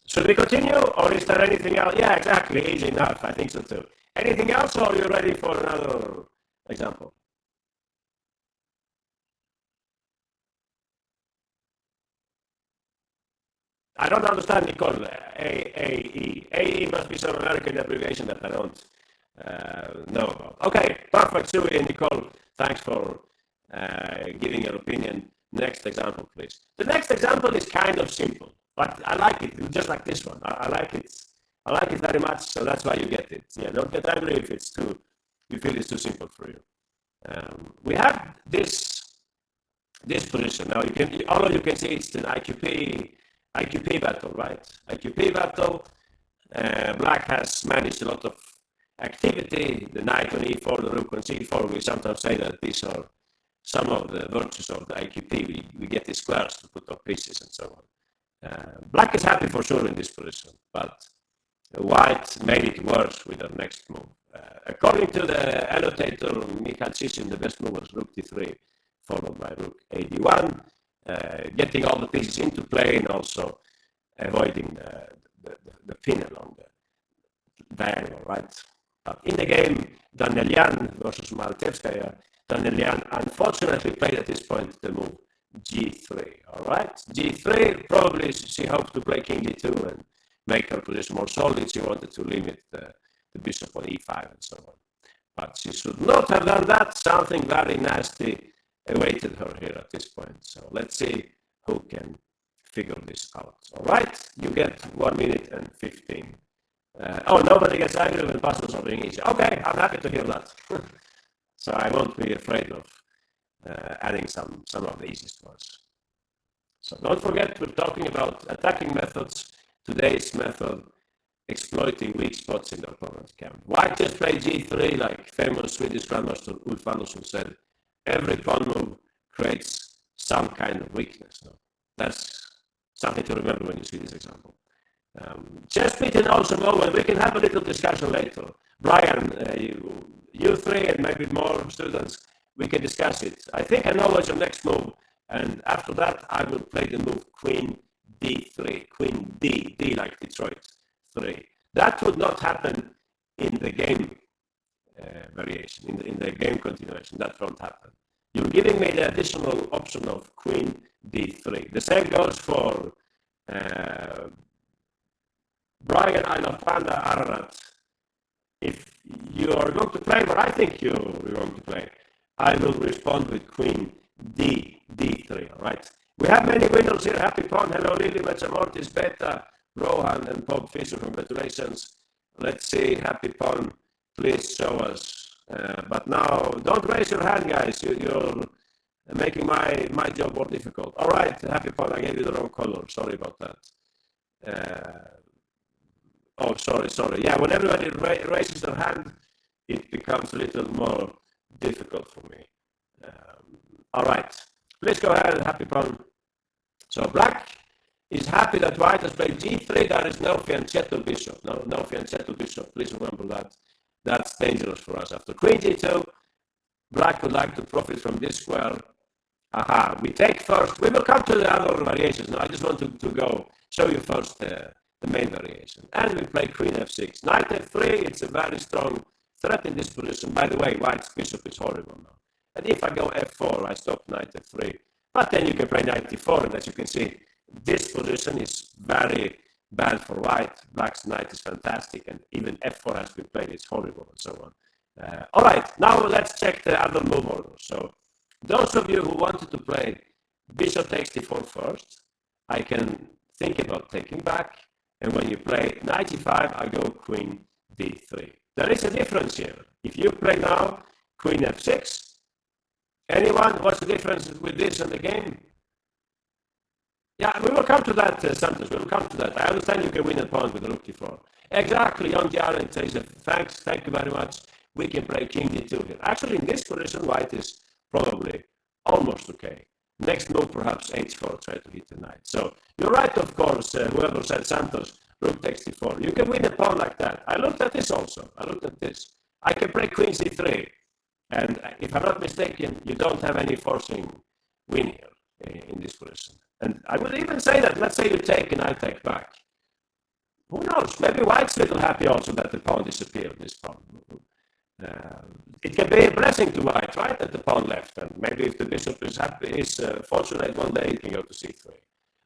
Should we continue, or is there anything else? Yeah, exactly, easy enough. I think so too. Anything else, or are you ready for another example? I don't understand, Nicole. AE. AE must be some American abbreviation that I don't know about. Okay, perfect, Sue and Nicole. Thanks for giving your opinion. Next example, please. The next example is kind of simple. But I like it, just like this one. I like it. I like it very much, so that's why you get it. Yeah, don't get angry if it's too, you feel it's too simple for you. We have this position now. You can, all of you can see it's an IQP battle, right? IQP battle. Black has managed a lot of activity. The knight on e4, the rook on c4. We sometimes say that these are some of the virtues of the IQP. We get the squares to put up pieces and so on. Black is happy for sure in this position, but white made it worse with their next move. According to the annotator Michal Sissin, the best move was rook d3, followed by rook a1, getting all the pieces into play and also avoiding the pin along the diagonal, right? But in the game, Danielyan versus Maltevskaya, Danielyan unfortunately played at this point the move g3, all right? g3, probably she hoped to play king d2 and make her position more solid. She wanted to limit the bishop on e5 and so on. But she should not have done that. Something very nasty awaited her here at this point. So let's see who can figure this out. All right, you get 1 minute and 15. Oh, nobody gets angry when puzzles are being easy. Okay, I'm happy to hear that. So I won't be afraid of adding some of the easiest ones. So don't forget, we're talking about attacking methods. Today's method, exploiting weak spots in the opponent's camp. White just played g3, like famous Swedish grandmaster Ulf Andersson said. Every pawn move creates some kind of weakness. No? That's something to remember when you see this example. Chess beating also go, and we can have a little discussion later. Brian, you three and maybe more students, we can discuss it. I think I know what's your next move, and after that I will play the move queen d3, queen d like Detroit 3. That would not happen in the game variation, in the game continuation. That won't happen. You're giving me the additional option of queen d3. The same goes for Brian, I love Panda, Ararat. If you are going to play what I think you're going to play, I will respond with queen d3, all right? We have many winners here. Happy Pawn, hello Lily, Metsamortis, Beta, Rohan, and Bob Fisher, congratulations. Let's see, Happy Pawn, please show us. But now, don't raise your hand, guys. You're making my job more difficult. All right, Happy Pawn, I gave you the wrong color. Sorry about that. Oh, sorry. Yeah, when everybody raises their hand, it becomes a little more difficult for me. All right, please go ahead, Happy Pawn. So black is happy that white has played g3. There is no fianchetto bishop. No fianchetto bishop. Please remember that. That's dangerous for us. After queen g2, black would like to profit from this square. Aha, we take first. We will come to the other variations. Now, I just want to go show you first the main variation. And we play queen f6. Knight f3, it's a very strong threat in this position. By the way, white's bishop is horrible now. And if I go f4, I stop knight f3. But then you can play knight e4, and as you can see, this position is very bad for white. Black's knight is fantastic, and even f4 has been played, it's horrible, and so on. All right, now let's check the other move order. So those of you who wanted to play bishop takes d4 first, I can think about taking back, and when you play knight e5, I go queen d3. There is a difference here. If you play now queen f6, anyone, what's the difference with this and the game? Yeah, we will come to that, Santos. We will come to that. I understand you can win a pawn with rook d4. Exactly, Young Jaren says, thanks, thank you very much. We can play king d2 here. Actually, in this position, white is probably almost okay. Next move, perhaps h4, try to hit the knight. So you're right, of course, whoever said Santos, rook takes d4. You can win a pawn like that. I looked at this also. I looked at this. I can play queen c3. And if I'm not mistaken, you don't have any forcing win here in this position. And I would even say that, let's say you take and I take back. Who knows? Maybe white's a little happy also that the pawn disappeared, this pawn. It can be a blessing to white, right, that the pawn left. And maybe if the bishop is happy, is fortunate one day, it can go to c3.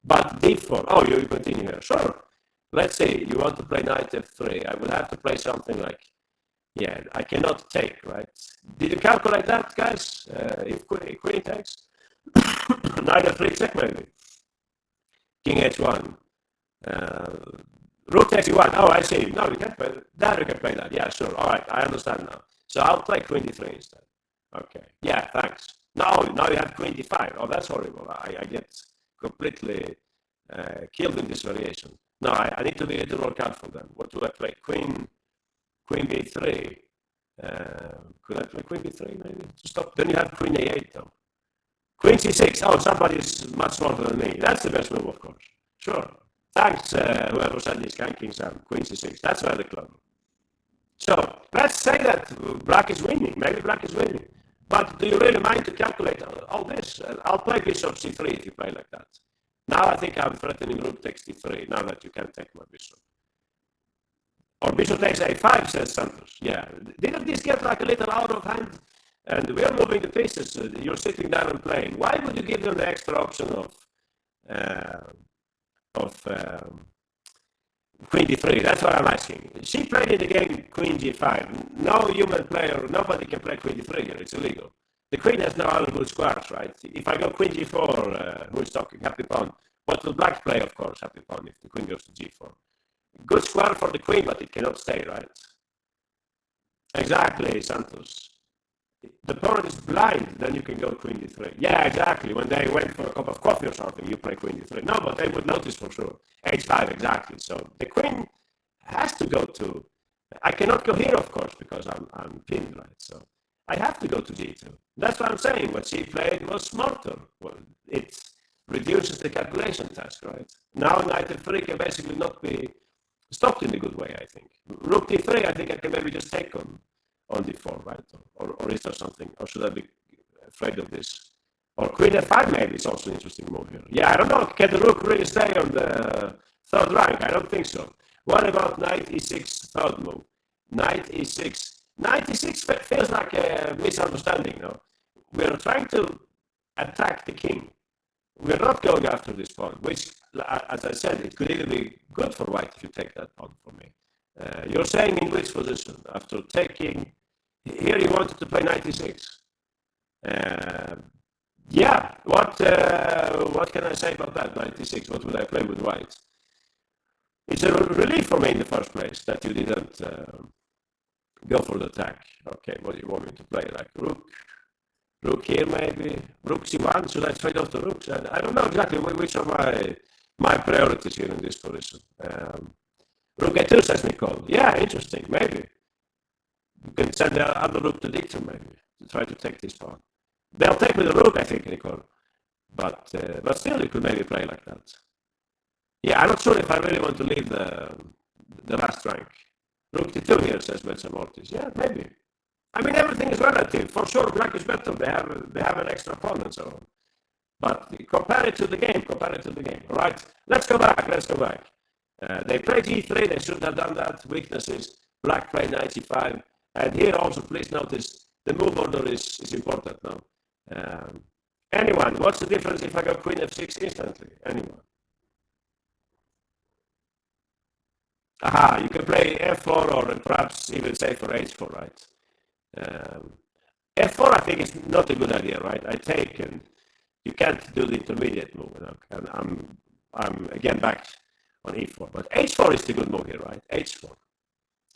But d4, oh, you continue here. Sure. Let's say you want to play knight f3. I would have to play something like, yeah, I cannot take, right? Did you calculate that, guys? If queen takes? Knight f3 check, maybe. King h1. Rook takes e1. Oh, I see. No, you can't play that. Now you can play that. Yeah, sure. All right, I understand now. So I'll play queen d3 instead. Okay. Yeah, thanks. Now you have queen d5. Oh, that's horrible. I get completely killed in this variation. No, I need to be a little more careful then. What do I play? Queen b3. Could I play queen b3 maybe? To stop. Then you have queen a8 though. Queen c6. Oh, somebody's much smarter than me. That's the best move, of course. Sure. Thanks, whoever said this skanking Sam. Queen c6. That's very clever. So let's say that black is winning. Maybe black is winning. But do you really mind to calculate all this? I'll play bishop c3 if you play like that. Now I think I'm threatening rook takes d3. Now that you can't take my bishop. Or bishop takes a5, says Santos. Yeah. Didn't this get like a little out of hand? And we're moving the pieces. You're sitting down and playing. Why would you give them the extra option of queen d3? That's what I'm asking. She played in the game queen g5. No human player, nobody can play queen d3 here. It's illegal. The queen has no other good squares, right? If I go queen g4, who is talking? Happy pawn. What will black play, of course, happy pawn, if the queen goes to g4? Good square for the queen, but it cannot stay, right? Exactly, Santos. The pawn is blind, then you can go queen d3. Yeah, exactly. When they went for a cup of coffee or something, you play queen d3. No, but they would notice for sure. h5, exactly. So the queen has to go to... I cannot go here, of course, because I'm pinned, right? So I have to go to g2. That's what I'm saying. What she played was smarter. Well, it reduces the calculation task, right? Now knight f3 can basically not be stopped in a good way, I think. Rook d3, I think I can maybe just take on d4, right? Or is there something? Or should I be afraid of this? Or queen f5 maybe is also an interesting move here. Yeah, I don't know. Can the rook really stay on the third rank? I don't think so. What about knight e6 third move? Knight e6. Knight e6 feels like a misunderstanding now. We're trying to attack the king. We're not going after this pawn, which, as I said, it could even be good for white if you take that pawn for me. You're saying in which position? After taking... Here you wanted to play 96. Yeah, what can I say about that, 96? What would I play with white? It's a relief for me in the first place that you didn't go for the attack. Okay, what do you want me to play? Like rook here maybe? Rook c1? Should I trade off the rooks? I don't know exactly which are my priorities here in this position. Rook a2, says Nicole. Yeah, interesting, maybe. You can send the other rook to d2 maybe, to try to take this pawn. They'll take with the rook, I think, Nicole. But still, you could maybe play like that. Yeah, I'm not sure if I really want to leave the last rank. Rook d2 here, says Benson Mortis. Yeah, maybe. I mean, everything is relative. For sure, black is better. They have an extra pawn and so on. But compare it to the game. All right, let's go back. They played e3. They should have done that. Weaknesses. Black played knight e5. And here also, please notice, the move order is important now. Anyone, what's the difference if I go queen f6 instantly? Anyone? Aha, you can play f4 or perhaps even safer h4, right? f4 I think is not a good idea, right? I take and you can't do the intermediate move. And I'm again back on e4, but h4 is the good move here, right? h4.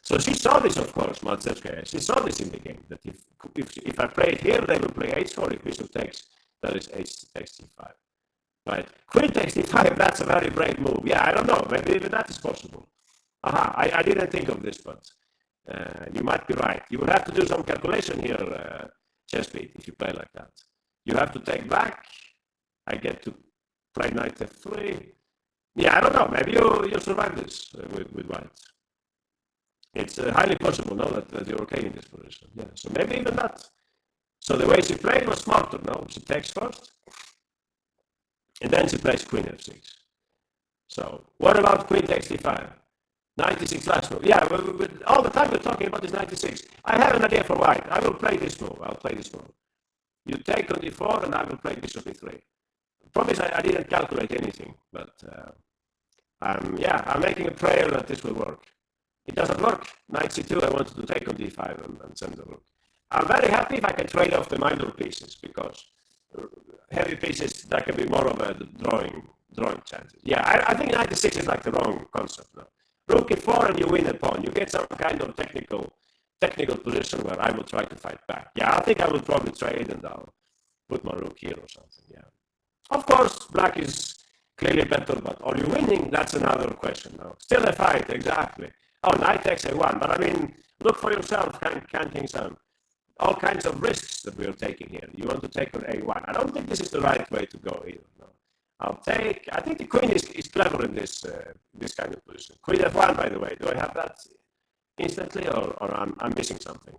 So she saw this, of course, Matsevskaya. She saw this in the game, that if I play it here, they will play h4. If bishop takes, that is h takes d5. Right? Queen takes d5, that's a very brave move. Yeah, I don't know. Maybe even that is possible. Aha, I didn't think of this, but you might be right. You will have to do some calculation here, Chessbeat, if you play like that. You have to take back. I get to play knight f3. Yeah, I don't know. Maybe you survive this with white. It's highly possible now that you're okay in this position. Yeah, so maybe even that. So the way she played was smarter now. She takes first, and then she plays queen f6. So what about queen takes d5? 96 last move. Yeah, all the time we're talking about this 96. I have an idea for white. I will play this move. I'll play this move. You take on d4, and I will play bishop e3. Promise I didn't calculate anything, but I'm making a prayer that this will work. It doesn't work. Knight c2, I wanted to take on d5 and send the rook. I'm very happy if I can trade off the minor pieces, because heavy pieces, that can be more of a drawing drawing chances. Yeah, I think knight e6 is like the wrong concept now. Rook e4 and you win a pawn. You get some kind of technical position where I will try to fight back. Yeah, I think I will probably trade and I'll put my rook here or something. Yeah. Of course, black is clearly better, but are you winning? That's another question now. Still a fight, exactly. Oh, knight takes a1, but I mean, look for yourself, Can King Sam. All kinds of risks that we are taking here. You want to take on a1. I don't think this is the right way to go either. No. I think the queen is clever in this kind of position. Queen f1, by the way. Do I have that instantly, or I'm missing something?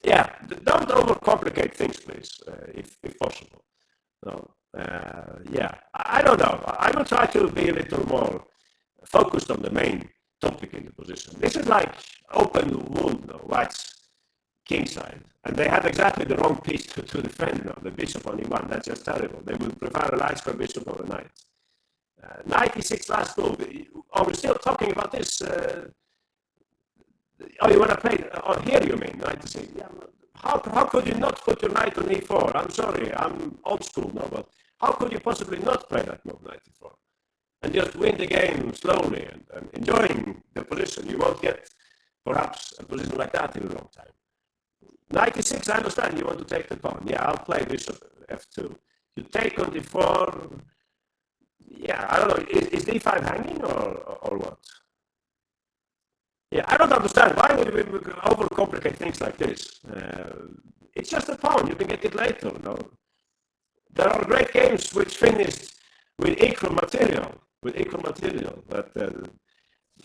Yeah, don't overcomplicate things, please, if possible. No. Yeah, I don't know. I will try to be a little more focused on the main topic in the position. This is like open wound, no? White's king side, and they have exactly the wrong piece to defend now. The bishop on e1, that's just terrible. They would prefer a light square bishop over a knight. Knight e6 last move. Are we still talking about this? Oh, you want to play? Oh, here you mean knight e6? Yeah. How could you not put your knight on e4? I'm sorry, I'm old school now, but how could you possibly not play that move, knight e4? And just win the game slowly and enjoying the position. You won't get, perhaps, a position like that in a long time. Knight e6, I understand you want to take the pawn. Yeah, I'll play bishop f2. You take on d4. Yeah, I don't know. Is d5 hanging or what? Yeah, I don't understand. Why would we overcomplicate things like this? It's just a pawn. You can get it later. No? There are great games which finished with equal material. That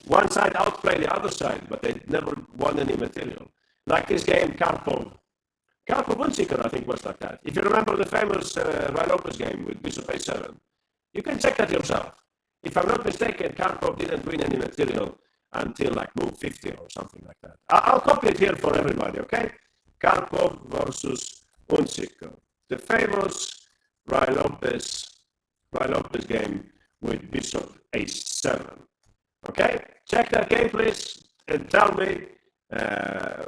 one side outplayed the other side, but they never won any material. Like this game, Karpov-Unziker, I think, was like that. If you remember the famous Ruy Lopez game with bishop a7, you can check that yourself. If I'm not mistaken, Karpov didn't win any material until like move 50 or something like that. I'll copy it here for everybody, okay? Karpov versus Unziker. The famous Ruy Lopez game with bishop a7. Okay? Check that game, please, and tell me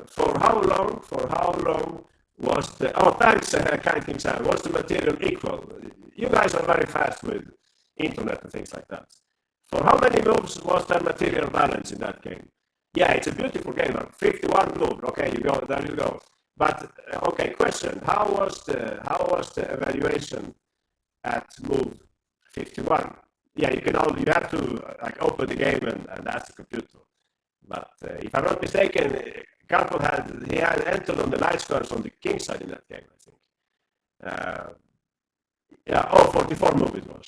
for how long was the, oh, thanks, Kind King Sam, was the material equal? You guys are very fast with internet and things like that. For how many moves was there material balance in that game? Yeah, it's a beautiful game. 51 moves. Okay, there you go. But okay, question: How was the evaluation at move 51? Yeah, you have to like open the game and ask the computer. But if I'm not mistaken, Karpov had entered on the light squares on the king side in that game, I think. Yeah, 44 move it was.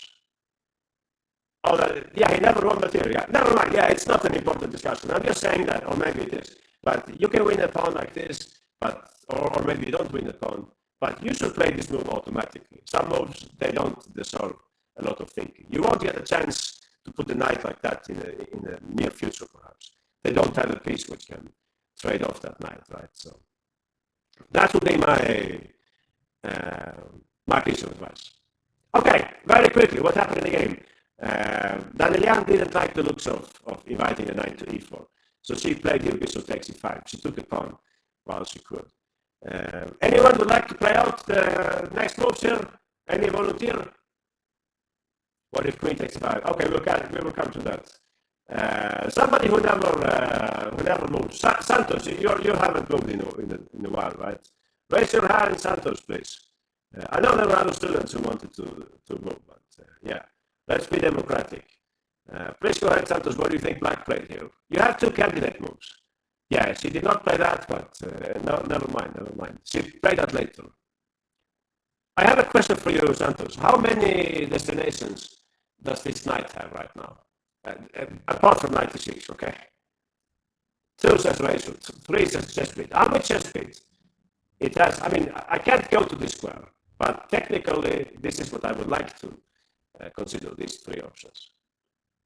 Oh, yeah, he never won material. Yeah, never mind. Yeah, it's not an important discussion. I'm just saying that, or maybe it is. But you can win a pawn like this, but or maybe you don't win a pawn. But you should play this move automatically. Some moves, they don't deserve a lot of thinking. You won't get a chance to put a knight like that in the near future, perhaps. They don't have a piece which can trade off that knight, right? So that would be my piece of advice. Okay, very quickly, what happened in the game? Daniel Jan didn't like the looks of inviting a knight to e4. So she played here bishop takes e5. She took a pawn while she could. Anyone would like to play out the next moves here? Any volunteer? What if queen takes e5? Okay, we will come to that. Somebody who never moved. Santos, you haven't moved in a while, right? Raise your hand, Santos, please. I know there were other students who wanted to move, but yeah. Let's be democratic. Please go ahead, Santos. What do you think Black played here? You have two candidate moves. Yeah, she did not play that, but no, never mind. She played that later. I have a question for you, Santos. How many destinations does this knight have right now? Apart from 96, okay? 2 says ratio, 3 says chess speed. How much chess speed? It has, I mean, I can't go to this square, but technically, this is what I would like to consider these 3 options.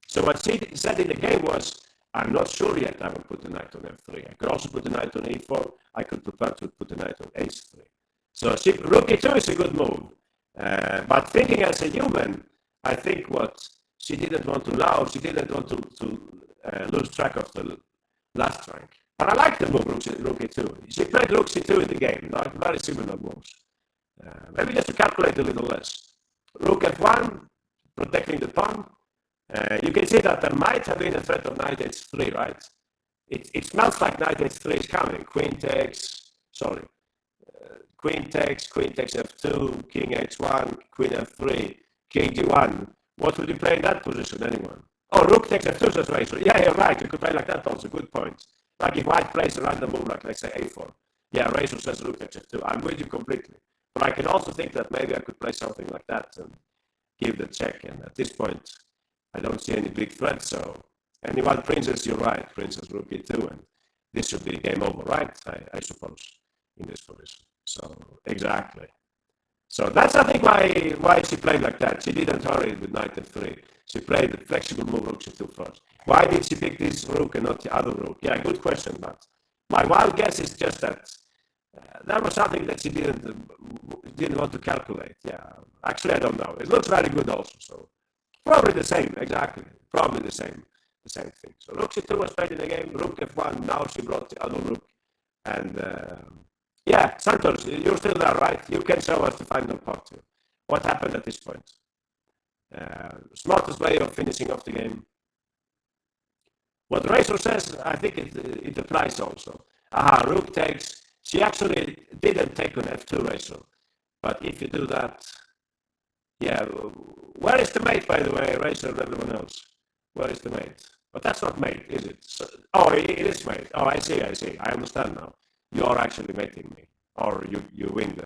So what she said in the game was, I'm not sure yet I will put the knight on f3. I could also put the knight on e4. I could prepare to put the knight on h3. So rook e2 is a good move. But thinking as a human, I think what she didn't want to allow, she didn't want to lose track of the last rank. But I like the move rook e2. She played rook c2 in the game, like very similar moves. Maybe just to calculate a little less. Rook f1, protecting the pawn. You can see that there might have been a threat of knight h3, right? It smells like knight h3 is coming. Queen takes f2, king h1, queen f3, king g1. What would you play in that position, anyone? Oh, rook takes f2 as razor. Yeah, you're right. You could play like that also. Good point. Like if white plays a random move, like let's say a4. Yeah, razor says rook takes f2. I'm with you completely. But I can also think that maybe I could play something like that and give the check. And at this point, I don't see any big threat. So anyone princess, you're right. Princess rook e2, and this should be game over, right? I suppose in this position. So exactly. So that's I think why she played like that. She didn't hurry with knight f3. She played the flexible move rook c2 first. Why did she pick this rook and not the other rook? Yeah, good question. But my wild guess is just that that was something that she didn't want to calculate. Yeah, actually I don't know. It looks very good also. So probably the same. Exactly. Probably the same thing. So rook c2 was played in the game. Rook f1. Now she brought the other rook. And yeah, Santos, you're still there, right? You can show us the final part here. What happened at this point? Smartest way of finishing off the game. What Razor says, I think it applies also. Aha, rook takes. She actually didn't take on f2, Razor. But if you do that, yeah, where is the mate, by the way, Razor and everyone else? Where is the mate? But that's not mate, is it? So, oh, it is mate. Oh, I see. I understand now. You are actually mating me, or you win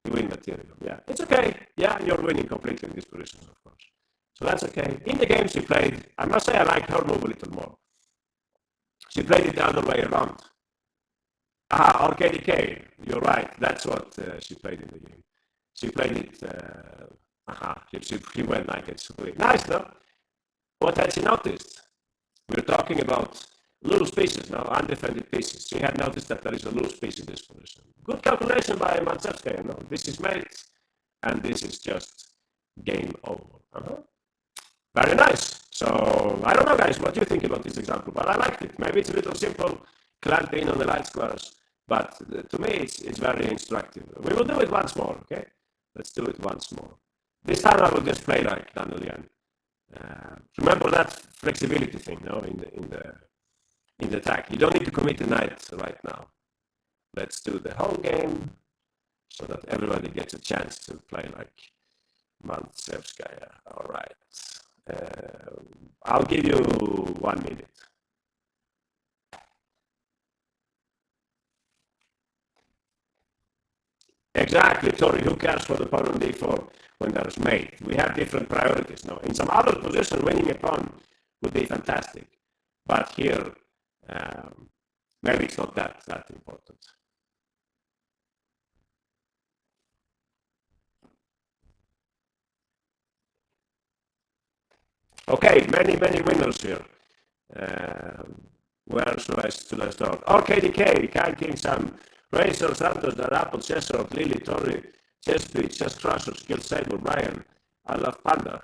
material. Yeah, it's okay. Yeah, you're winning completely in these positions, of course. So that's okay. In the games she played, I must say I like her move a little more. She played it the other way around. Ah, RKDK. You're right. That's what she played in the game. She played it. She went like it's nice, no? What had she noticed? We're talking about loose pieces now, undefended pieces. She had noticed that there is a loose piece in this position. Good calculation by Matsevskaya. No, this is mate, and this is just game over. Very nice. So I don't know, guys, what you think about this example, but I liked it. Maybe it's a little simple, clamp in on the light squares, but to me it's very instructive. We will do it once more, okay? Let's do it once more. This time I will just play like Daniel Jan. Remember that flexibility thing, no, in the attack. You don't need to commit the knight right now. Let's do the whole game so that everybody gets a chance to play like Matsevskaya. All right. I'll give you 1 minute. Exactly, sorry, who cares for the pawn on d4 when there's mate? We have different priorities now. In some other position, winning a pawn would be fantastic. But here, maybe it's not that important. Okay, many winners here. Where should I start? RKDK, Kyle King, Sam, Razor, Santos, Apple, Chesser, Lily, Tori, Chessbeat, Chess Crusher, Skill Saber, Brian. I love Panda.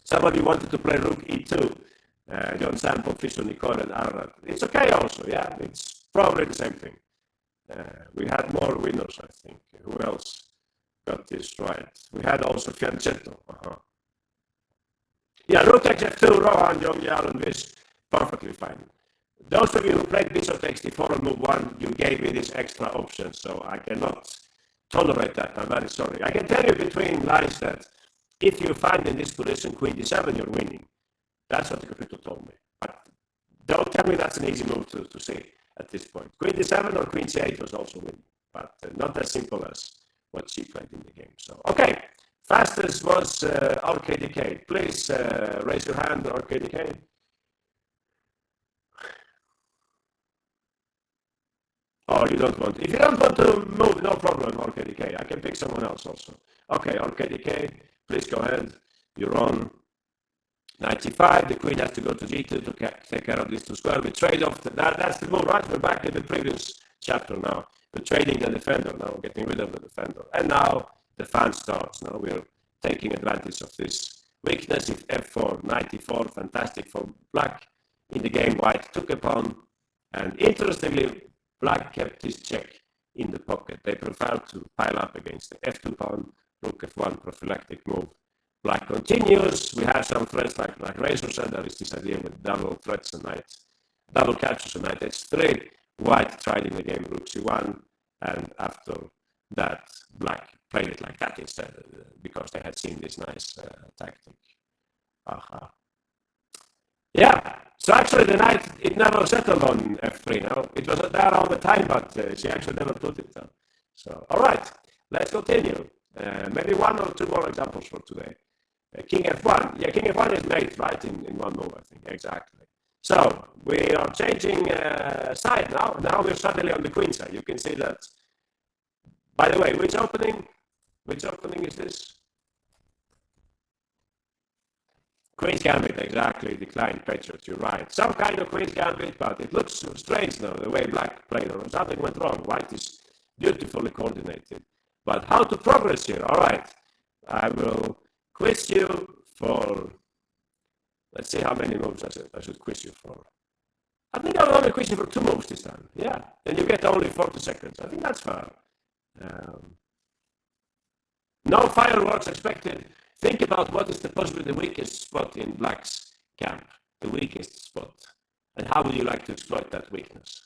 Somebody wanted to play Rook E2. John Sample, Fisher, Nicole, and Arad. It's okay also, yeah. It's probably the same thing. We had more winners, I think. Who else got this right? We had also Fianchetto. Yeah, rook takes f2, Rohan, John, and this perfectly fine. Those of you who played bishop takes d4 on move 1, you gave me this extra option, so I cannot tolerate that. I'm very sorry. I can tell you between lines that if you find in this position queen d7, you're winning. That's what the computer told me. But don't tell me that's an easy move to see at this point. Queen d7 or queen c8 was also winning, but not as simple as what she played in the game. So, okay. Fastest was RKDK. Please raise your hand, RKDK. Oh, you don't want. If you don't want to move, no problem, RKDK. I can pick someone else also. Okay, RKDK, please go ahead. You're on. 95. The queen has to go to g2 to take care of these two squares. We trade off. That's the move, right? We're back in the previous chapter now. We're trading the defender now, getting rid of the defender. And now the fan starts. Now we're taking advantage of this weakness. If f4, 94, fantastic for black. In the game, white took a pawn. And interestingly, black kept his check in the pocket. They prefer to pile up against the f2 pawn, rook f1 prophylactic move. Black continues. We have some threats like Razor said, there is this idea with double threats and knight, double captures and knight h3. White tried in the game rook c1, and after that, Black played it like that instead because they had seen this nice tactic. Aha. Yeah, so actually the knight, it never settled on f3 now. It was there all the time, but she actually never put it down. So, all right, let's continue. Maybe one or two more examples for today. King f1. Yeah, king f1 is mate, right, in one move, I think, exactly. So, we are changing side now. Now we're suddenly on the queen side. You can see that. By the way, which opening is this? Queen's Gambit, exactly, declined Patriot, you're right. Some kind of Queen's Gambit, but it looks strange now, the way Black played, or something went wrong. White is beautifully coordinated. But how to progress here? All right, I will quiz you for, let's see how many moves I should quiz you for. I think I'll only quiz you for 2 moves this time, yeah. And you get only 40 seconds, I think that's fair. No fireworks expected. Think about what is possibly the weakest spot in Black's camp, the weakest spot, and how would you like to exploit that weakness?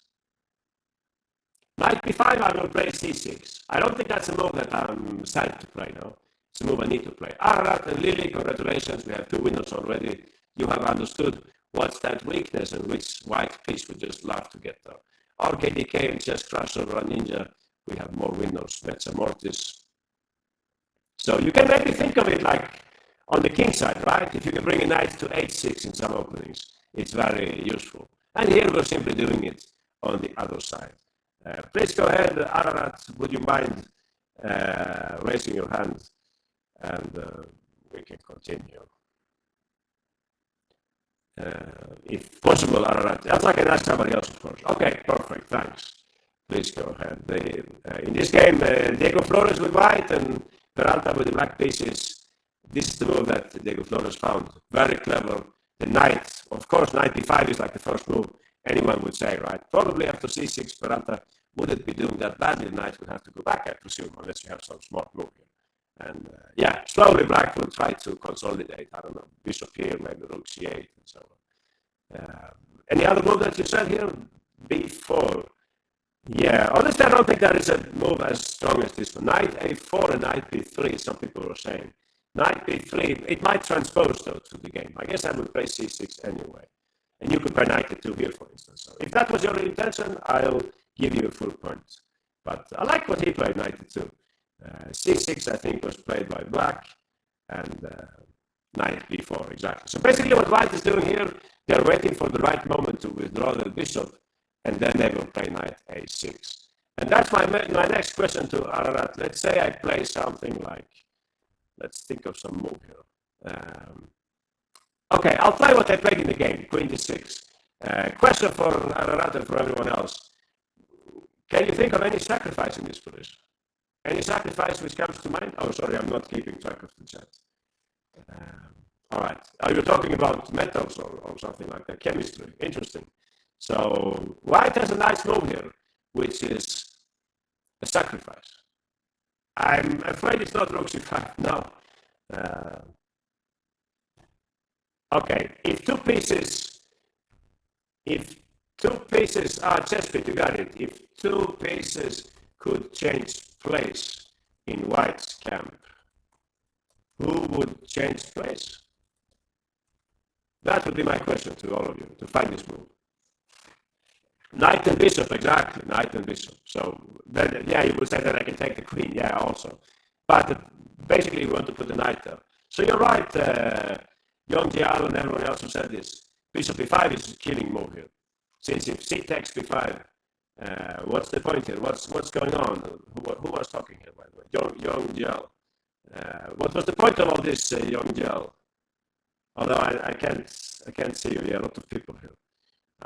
Knight b5, I will play c6. I don't think that's a move that I'm sad to play now. It's a move I need to play. Ararat and Lily, congratulations, we have 2 winners already. You have understood what's that weakness and which white piece we just love to get there. RKDK and Chess Crusher, Run Ninja, we have more winners. Metza Mortis. So you can maybe think of it like on the king side, right? If you can bring a knight to h6 in some openings, it's very useful. And here we're simply doing it on the other side. Please go ahead, Ararat, would you mind raising your hand? And we can continue. If possible, Ararat. That's like I can ask somebody else, of course. Okay, perfect, thanks. Please go ahead. In this game, Diego Flores with white and Peralta with the black pieces. This is the move that Diego Flores found. Very clever. The knight, of course, knight b5 is like the first move anyone would say, right? Probably after c6, Peralta wouldn't be doing that badly. The knight would have to go back, I presume, unless you have some smart move here. And yeah, slowly Black will try to consolidate. I don't know, bishop here, maybe rook c8, and so on. Any other move that you said here? b4. Yeah, honestly, I don't think there is a move as strong as this one. Knight a4 and knight b3, some people are saying. Knight b3, it might transpose, though, to the game. I guess I would play c6 anyway. And you could play knight a2 here, for instance. So if that was your intention, I'll give you a full point. But I like what he played, knight a2. c6, I think, was played by Black. And knight b4, exactly. So basically what White is doing here, they're waiting for the right moment to withdraw the bishop. And then they will play knight a6. And that's my next question to Ararat. Let's say I play something like, let's think of some move here. Okay, I'll play what I played in the game, queen d6. Question for Ararat and for everyone else. Can you think of any sacrifice in this position? Any sacrifice which comes to mind? Oh, sorry, I'm not keeping track of the chat. All right. Are you talking about metals or something like that? Chemistry. Interesting. So White has a nice move here, which is a sacrifice. I'm afraid it's not rook c5. No. Okay. If two pieces are chessbit, you got it. If 2 pieces could change place in White's camp, who would change place? That would be my question to all of you to find this move. Knight and bishop, exactly. Knight and bishop. So, then, yeah, you would say that I can take the queen, yeah, also. But basically, you want to put the knight there. So you're right, Young Jial and everyone else who said this. Bishop b5 is a killing move here. Since if c takes b5, what's the point here? What's going on? Who was talking here, by the way? Young Jial. What was the point of all this, Young Jial? Although I can't see you. Yeah, a lot of people here.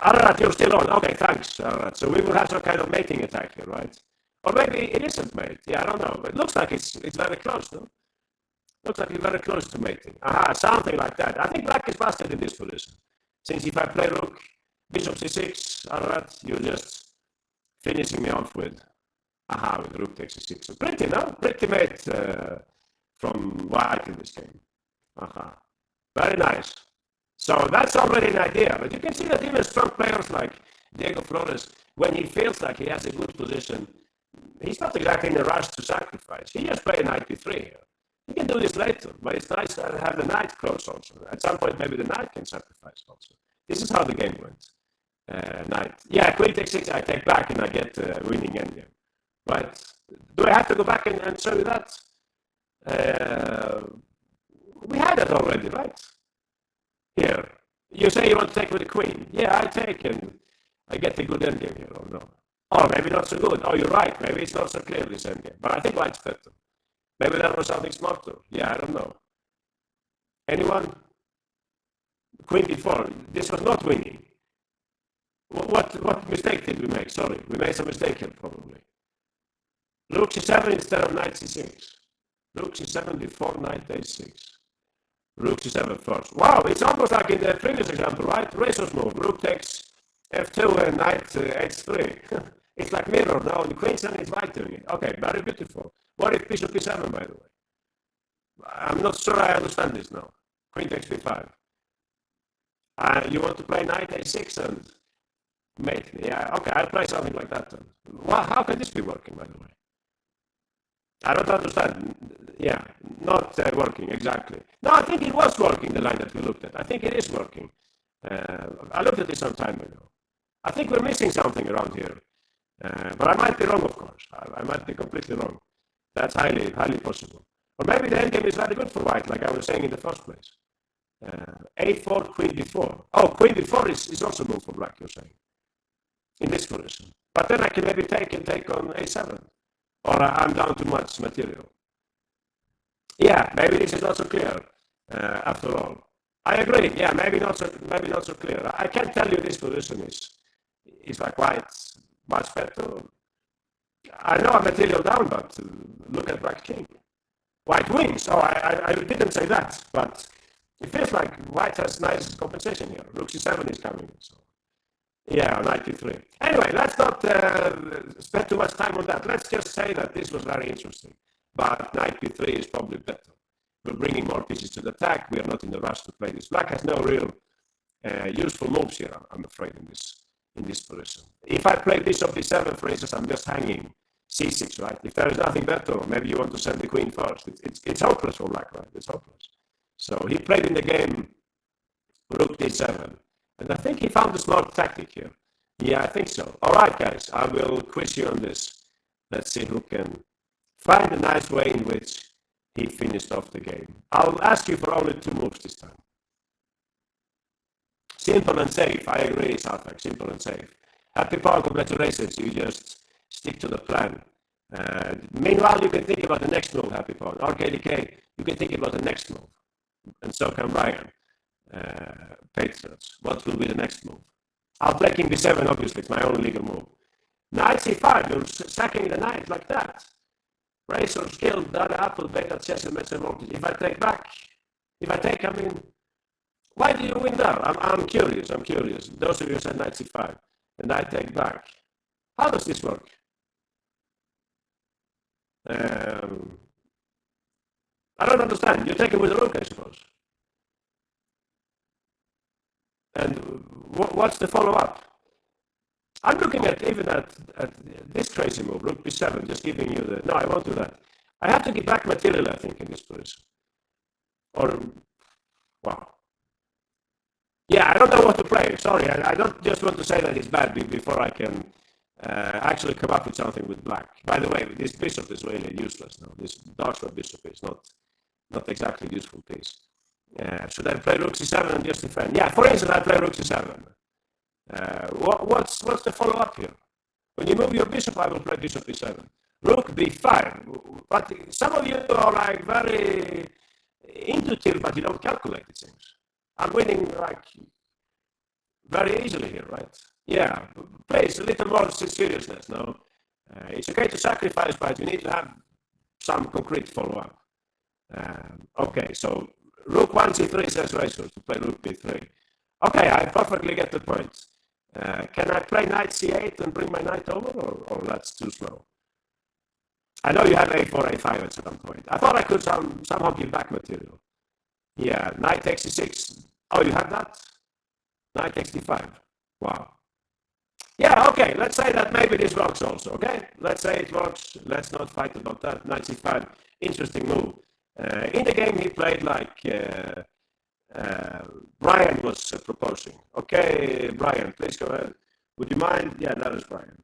Ararat, you're still on. Okay, thanks, Ararat. So we will have some kind of mating attack here, right? Or maybe it isn't mate. Yeah, I don't know. But it looks like it's very close, no? Looks like it's very close to mating. Aha, something like that. I think Black is busted in this position. Since if I play rook, bishop c6, Ararat, you're just finishing me off with, aha, with rook takes c6. So pretty, no? Pretty mate from White in this game. Uh-huh. Very nice. So that's already an idea. But you can see that even strong players like Diego Flores, when he feels like he has a good position, he's not exactly in a rush to sacrifice. He just played knight b3 here. He can do this later, but it's nice to have the knight close also. At some point, maybe the knight can sacrifice also. This is how the game went. Knight. Yeah, queen takes 6, I take back and I get winning endgame. Right. Do I have to go back and show you that? We had that already, right? Here. You say you want to take with the queen. Yeah, I take and I get the good endgame here, or no? Oh, maybe not so good. Oh, you're right. Maybe it's not so clear, this endgame. But I think white's better. Maybe that was something smarter. Yeah, I don't know. Anyone? Queen b4. This was not winning. What mistake did we make? Sorry, we made some mistake here, probably. Rook c7 instead of knight c6. Rook c7 before knight a6. Rook c7 first. Wow, it's almost like in the previous example, right? Razor's move. Rook takes f2 and knight h3. It's like mirror now. The queen 7 is white doing it. Okay, very beautiful. What if bishop b7, by the way? I'm not sure I understand this now. Queen takes b5. You want to play knight a6 and mate? Yeah, okay, I'll play something like that then. Well, how can this be working, by the way? I don't understand. Yeah, not working, exactly. No, I think it was working, the line that we looked at. I think it is working. I looked at it some time ago. I think we're missing something around here. But I might be wrong, of course. I might be completely wrong. That's highly possible. Or maybe the endgame is very good for white, like I was saying in the first place. A4, queen b4. Oh, queen b4 is also move for black, you're saying. In this position. But then I can maybe take on a7. Or I'm down too much material. Yeah, maybe this is not so clear, after all. I agree. Yeah, maybe not so clear. I can't tell you this position is like white much better. I know I'm material down, but look at black king. White wins. Oh, I didn't say that, but it feels like white has nice compensation here. Rook c7 is coming. So. Yeah, knight b3. Anyway, let's not spend too much time on that. Let's just say that this was very interesting. But knight b3 is probably better. We're bringing more pieces to the attack. We are not in the rush to play this. Black has no real useful moves here, I'm afraid, in this position. If I play bishop b7, for instance, I'm just hanging c6, right? If there is nothing better, maybe you want to send the queen first. It's hopeless for black, right? It's hopeless. So he played in the game rook d7. And I think he found a smart tactic here. Yeah, I think so. All right, guys, I will quiz you on this. Let's see who can find a nice way in which he finished off the game. I'll ask you for only 2 moves this time. Simple and safe. I agree, Sartak. Simple and safe. Happy Paul, congratulations. You just stick to the plan. Meanwhile, you can think about the next move, Happy Paul. RKDK, you can think about the next move. And so can Ryan. Patriots. What will be the next move? I'll play king b7, obviously. It's my only legal move. Knight c5. You're sacking the knight like that. Razor, skill, dada, apple, beta, chess, and voltage. If I take back, I mean, why do you win there? I'm curious. Those of you who said knight c5, and I take back. How does this work? I don't understand. You take it with a rook, I suppose. And what's the follow-up? I'm looking at this crazy move, rook b7, just giving you the... No, I won't do that. I have to give back material, I think, in this position. Or... Wow. Yeah, I don't know what to play. Sorry, I don't just want to say that it's bad before I can actually come up with something with black. By the way, this bishop is really useless now. This dark bishop is not exactly a useful piece. Should I play rook c7 and just defend? Yeah, for instance, I play rook c7. What's the follow-up here? When you move your bishop, I will play bishop b7. Rook b5. But some of you are like very intuitive, but you don't calculate, it seems. I'm winning like very easily here, right? Yeah, plays a little more seriousness now. It's okay to sacrifice, but you need to have some concrete follow-up. Okay, so rook 1 c3 says Razor to play rook b3. Okay, I perfectly get the point. Can I play knight c8 and bring my knight over, or that's too slow? I know you have a4, a5 at some point. I thought I could somehow give back material. Yeah, knight takes e6. Oh, you have that? Knight takes d5. Wow. Yeah, okay, let's say that maybe this works also, okay? Let's say it works. Let's not fight about that. Knight c5, interesting move. In the game, he played like Brian was proposing. Okay, Brian, please go ahead. Would you mind? Yeah, that is Brian.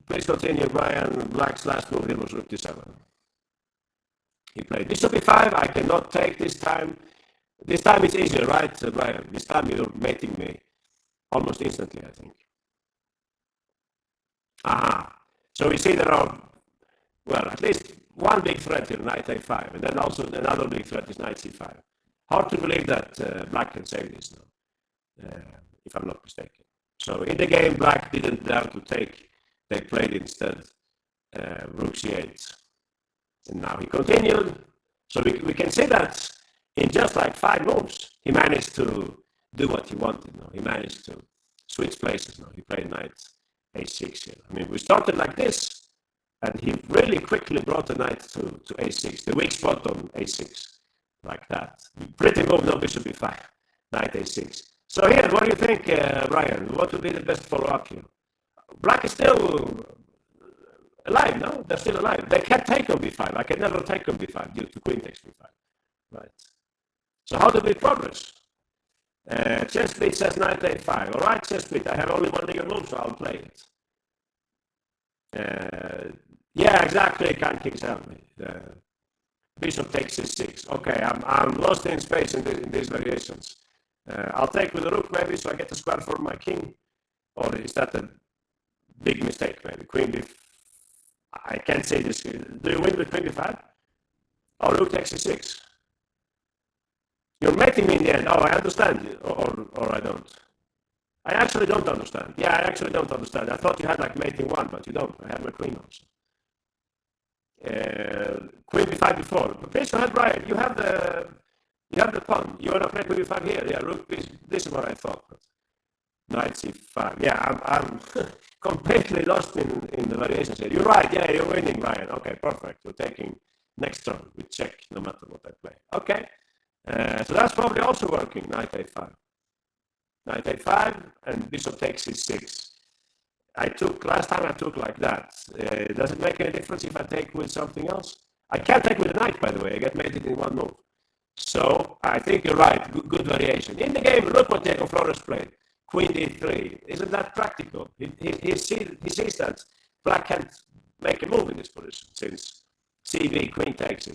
Please continue, Brian. Black's last move here was rook d7. He played bishop e5. I cannot take this time. This time it's easier, right, Brian? This time you're mating me almost instantly, I think. Aha. So we see there are, well, at least one big threat here, knight a5, and then also another big threat is knight c5. Hard to believe that black can save this now, if I'm not mistaken. So in the game, black didn't dare to take. They played instead rook c8. And now he continued. So we can see that in just like 5 moves, he managed to do what he wanted. Now he managed to switch places. Now he played knight a6 here. I mean, we started like this, and he really quickly brought the knight to a6, the weak spot on a6, like that. Pretty move, no bishop e5, knight a6. So here, what do you think, Brian? What would be the best follow-up here? Black is still alive, no? They're still alive. They can't take on b5. I can never take on b5 due to queen takes b5. Right. So how do we progress? Chessbeat says knight a5. All right, Chessbeat, I have only one bigger move, so I'll play it. Yeah, exactly, can't king 7. Bishop takes c6. Okay, I'm lost in space in these variations. I'll take with the rook maybe, so I get the square for my king. Or is that a big mistake maybe? Queen b5. I can't say this. Do you win with queen b5? Or rook takes c6? You're mating me in the end. Oh, I understand you. Or I don't. I actually don't understand. Yeah, I actually don't understand. I thought you had like mating 1, but you don't. I have my queen also. Queen b5 before. Okay, so Brian, you have the pawn. You want to play queen b5 here. Yeah, rook b. This is what I thought. Knight c5. Yeah, I'm completely lost in the variations here. You're right. Yeah, you're winning, Brian. Okay, perfect. You're taking next turn with check, no matter what I play. Okay. So that's probably also working. Knight a5. Knight a5 and bishop takes c6. Last time I took like that. Does it make any difference if I take with something else? I can't take with a knight, by the way. I get mated in one move. So I think you're right. Good variation. In the game, look what Diego Flores played. Queen d3. Isn't that practical? He sees that black can't make a move in this position since cb, queen takes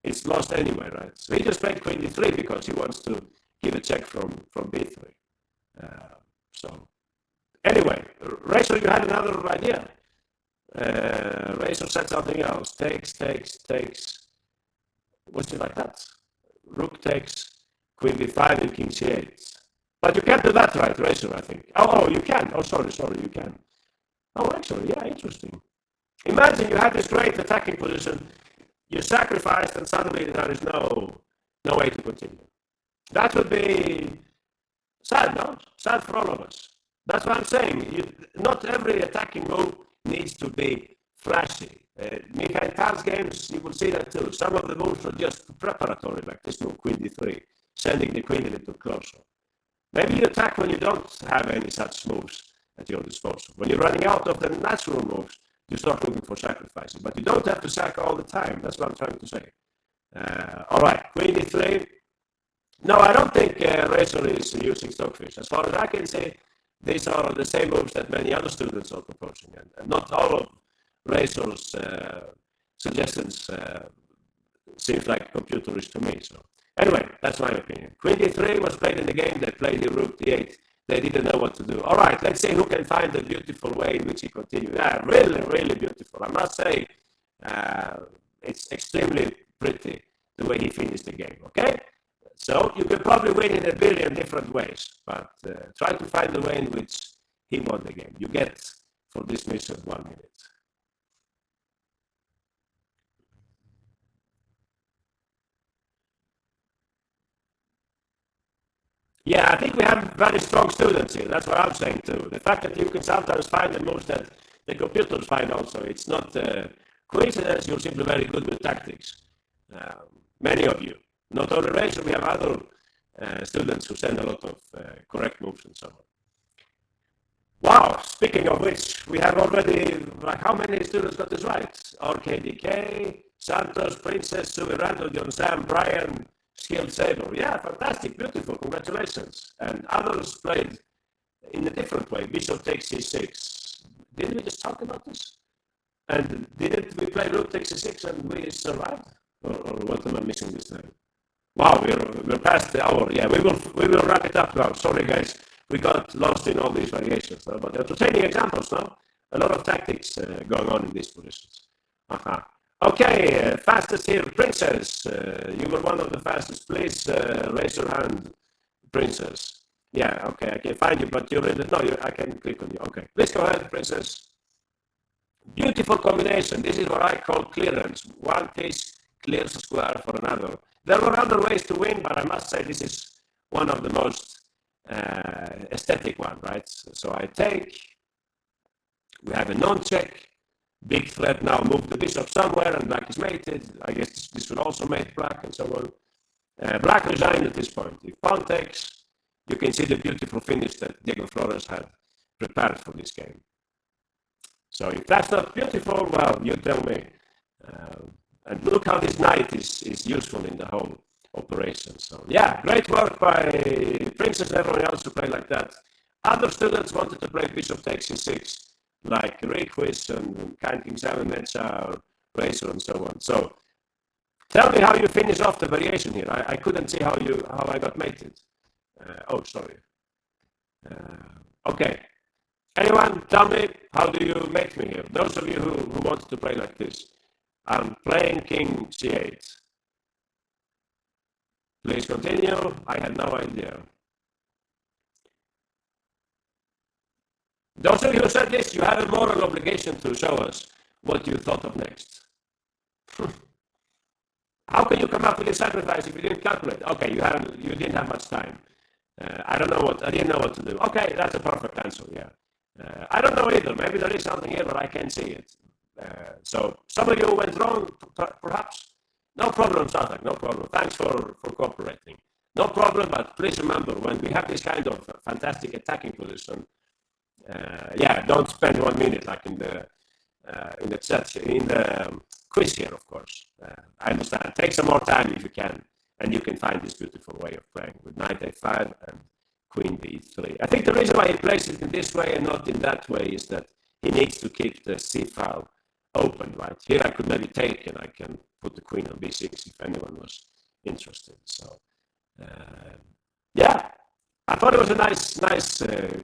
it's lost anyway, right? So he just played queen d3 because he wants to give a check from b3. So anyway, Razor, you had another idea. Razor said something else. Takes. What's it like that? Rook takes, queen b5 and king c8. But you can't do that, right, Razor, I think. Oh, you can. Oh, sorry, you can. Oh, actually, yeah, interesting. Imagine you had this great attacking position, you sacrificed, and suddenly there is no way to continue. That would be sad, no? Sad for all of us. That's what I'm saying. Not every attacking move needs to be flashy. Mikhail Tal's games, you will see that too. Some of the moves are just preparatory, like this move, queen d3, sending the queen a little closer. Maybe you attack when you don't have any such moves at your disposal. When you're running out of the natural moves, you start looking for sacrifices. But you don't have to sack all the time. That's what I'm trying to say. All right, queen d3. No, I don't think Razor is using Stockfish. As far as I can say, these are the same moves that many other students are proposing. And not all of Razor's suggestions seems like computerish to me. So anyway, that's my opinion. Queen d3 was played in the game. They played the rook d8. They didn't know what to do. All right, let's see who can find the beautiful way in which he continued. Yeah, really, really beautiful. I must say, it's extremely pretty the way he finished the game, okay? So you can probably win in a billion different ways, but try to find the way in which he won the game. You get, for this mission, 1 minute. Yeah, I think we have very strong students here. That's what I'm saying too. The fact that you can sometimes find the moves that the computers find also, it's not Coincidence, you're simply very good with tactics. Many of you. Not only Rachel, we have other students who send a lot of correct moves and so on. Wow, speaking of which, we have already, like, how many students got this right? RKDK, Santos, Princess, Sue, Randall, John Sam, Brian, Skilled Saber. Yeah, fantastic, beautiful, congratulations. And others played in a different way. Bishop takes c6. Didn't we just talk about this? And didn't we play rook takes c6 and we survived? Or what am I missing this time? Wow, we're past the hour. Yeah, we will wrap it up now. Sorry, guys, we got lost in all these variations. But entertaining examples now. A lot of tactics going on in these positions. Okay, fastest here, Princess. You were one of the fastest. Please raise your hand, Princess. Yeah, okay, I can find you, but you're in the, no, I can click on you. Okay, please go ahead, Princess. Beautiful combination. This is what I call clearance. One piece clears a square for another. There were other ways to win, but I must say this is one of the most aesthetic one, right? So I take, we have a non-check, big threat now, move the bishop somewhere, and black is mated. I guess this will also mate black, and so on. Black resigned at this point. If pawn takes, you can see the beautiful finish that Diego Flores had prepared for this game. So if that's not beautiful, well, you tell me. And look how this knight is useful in the whole operation. So yeah, great work by Princess and everyone else to play like that. Other students wanted to play bishop takes c6, like Requis and Kind King 7, Mecha, Razor, and so on. So tell me how you finish off the variation here. I couldn't see how I got mated. Oh, sorry. Okay. Anyone tell me, how do you make me here? Those of you who wanted to play like this. I'm playing King c8. Please continue. I have no idea. Those of you who said this, you have a moral obligation to show us what you thought of next. How can you come up with a sacrifice if you didn't calculate? Okay, you didn't have much time. I didn't know what to do. Okay, that's a perfect answer, yeah. I don't know either. Maybe there is something here, but I can't see it. So some of you went wrong, perhaps. No problem, Satak, no problem. Thanks for cooperating. No problem, but please remember, when we have this kind of fantastic attacking position, yeah, don't spend 1 minute like in the chat, in the quiz here, of course. I understand. Take some more time if you can, and you can find this beautiful way of playing with knight a5 and queen b3. I think the reason why he plays it in this way and not in that way is that he needs to keep the c file open, right? Here I could maybe take and I can put the queen on b6 if anyone was interested. So yeah, I thought it was a nice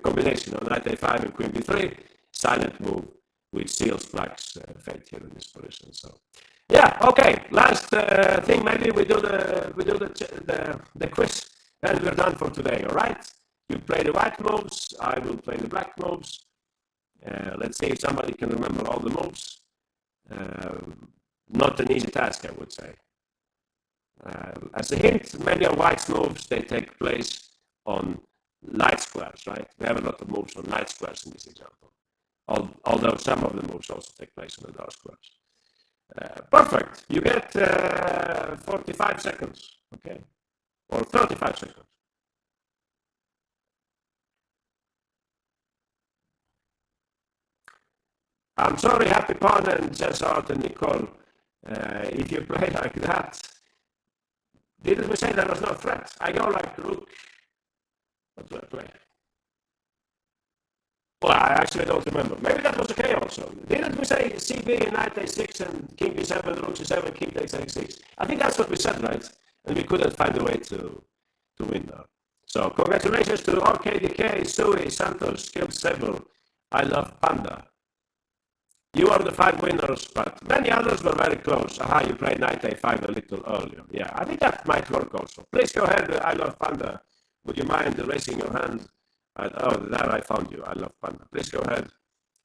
combination of knight a5 and queen b3, silent move which seals black's fate here in this position. So yeah, okay. Last thing, maybe we do the quiz, and we're done for today. All right. You play the white moves. I will play the black moves. Let's see if somebody can remember all the moves. Not an easy task, I would say. As a hint, many of white's moves, they take place on light squares, right? We have a lot of moves on light squares in this example. Although some of the moves also take place on the dark squares. Perfect. You get 45 seconds, okay? Or 35 seconds. I'm sorry, Happy Pawn and Cesar and Nicole. If you play like that, didn't we say there was no threat? I go like rook. What do I play? Well, I actually don't remember. Maybe that was okay also. Didn't we say CB, knight a6, and king b7, rook c7, king takes a6? I think that's what we said, right? And we couldn't find a way to win now. So congratulations to RKDK, Sui, Santos, Skilled Saber, I Love Panda. You are the 5 winners, but many others were very close. Aha, you played knight a5 a little earlier. Yeah, I think that might work also. Please go ahead, I Love Panda. Would you mind raising your hand? Oh, there I found you. I Love Panda. Please go ahead.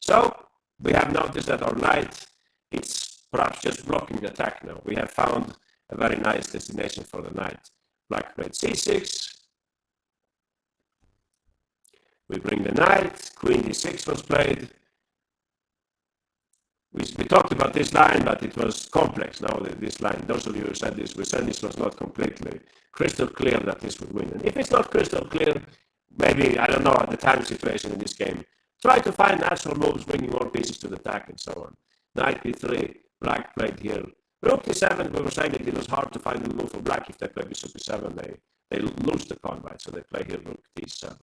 So, we have noticed that our knight is perhaps just blocking the attack now. We have found a very nice destination for the knight. Black played c6. We bring the knight. Queen d6 was played. we talked about this line, but it was complex. Now this line, those of you who said this, we said this was not completely crystal clear that this would win. And if it's not crystal clear, maybe, I don't know, the time situation in this game, try to find natural moves, bringing more pieces to the attack and so on. Knight b3, black played here. Rook d7, we were saying that it was hard to find a move for black. If they play bishop b7, they lose the pawn, right? So they play here rook d7.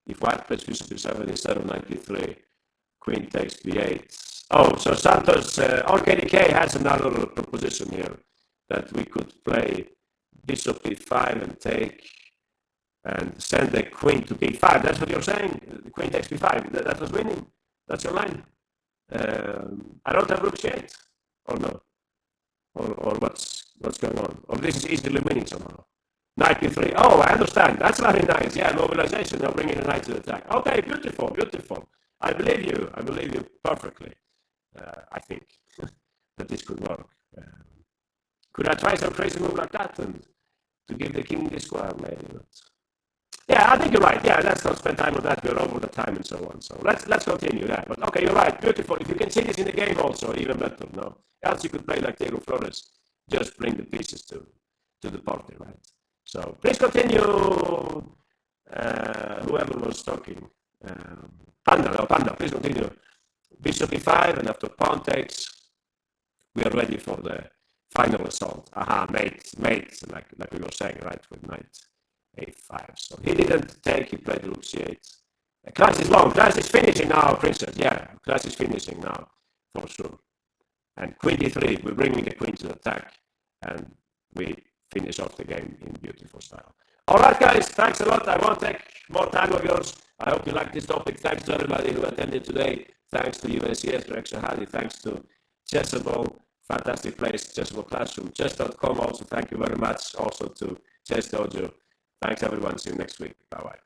If white plays bishop b7 instead of knight b3, queen takes b8. Oh, so Santos, RKDK has another proposition here that we could play bishop b5 and take and send the queen to b5. That's what you're saying? The queen takes b5. That was winning. That's your line. I don't have rook c8, or no? Or what's going on? Or this is easily winning somehow. Knight b3. Oh, I understand. That's very nice. Yeah, mobilization. Now bringing the knight to the attack. Okay, beautiful, beautiful. I believe you. I believe you perfectly. I think that this could work. Could I try some crazy move like that and to give the king the square? Maybe not. Yeah, I think you're right. Yeah, let's not spend time on that. We're over the time and so on. So let's continue that. But okay, you're right. Beautiful. If you can see this in the game also, even better. No, else you could play like Diego Flores. Just bring the pieces to the party, right? So please continue. Whoever was talking. Panda, please continue. Bishop e5, and after pawn takes, we are ready for the final assault. Mate, like we were saying, right, with knight a5. So he didn't take, he played rook c8. Class is long, class is finishing now, princess. Yeah, class is finishing now, for sure. And queen d3, we're bringing the queen to the attack, and we finish off the game in beautiful style. All right, guys, thanks a lot. I won't take more time of yours. I hope you liked this topic. Thanks to everybody who attended today. Thanks to UNCS, Rexa Hadi. Thanks to Chessable, fantastic place, Chessable Classroom, chess.com also. Thank you very much. Also to Chess Dojo. Thanks, everyone. See you next week. Bye-bye.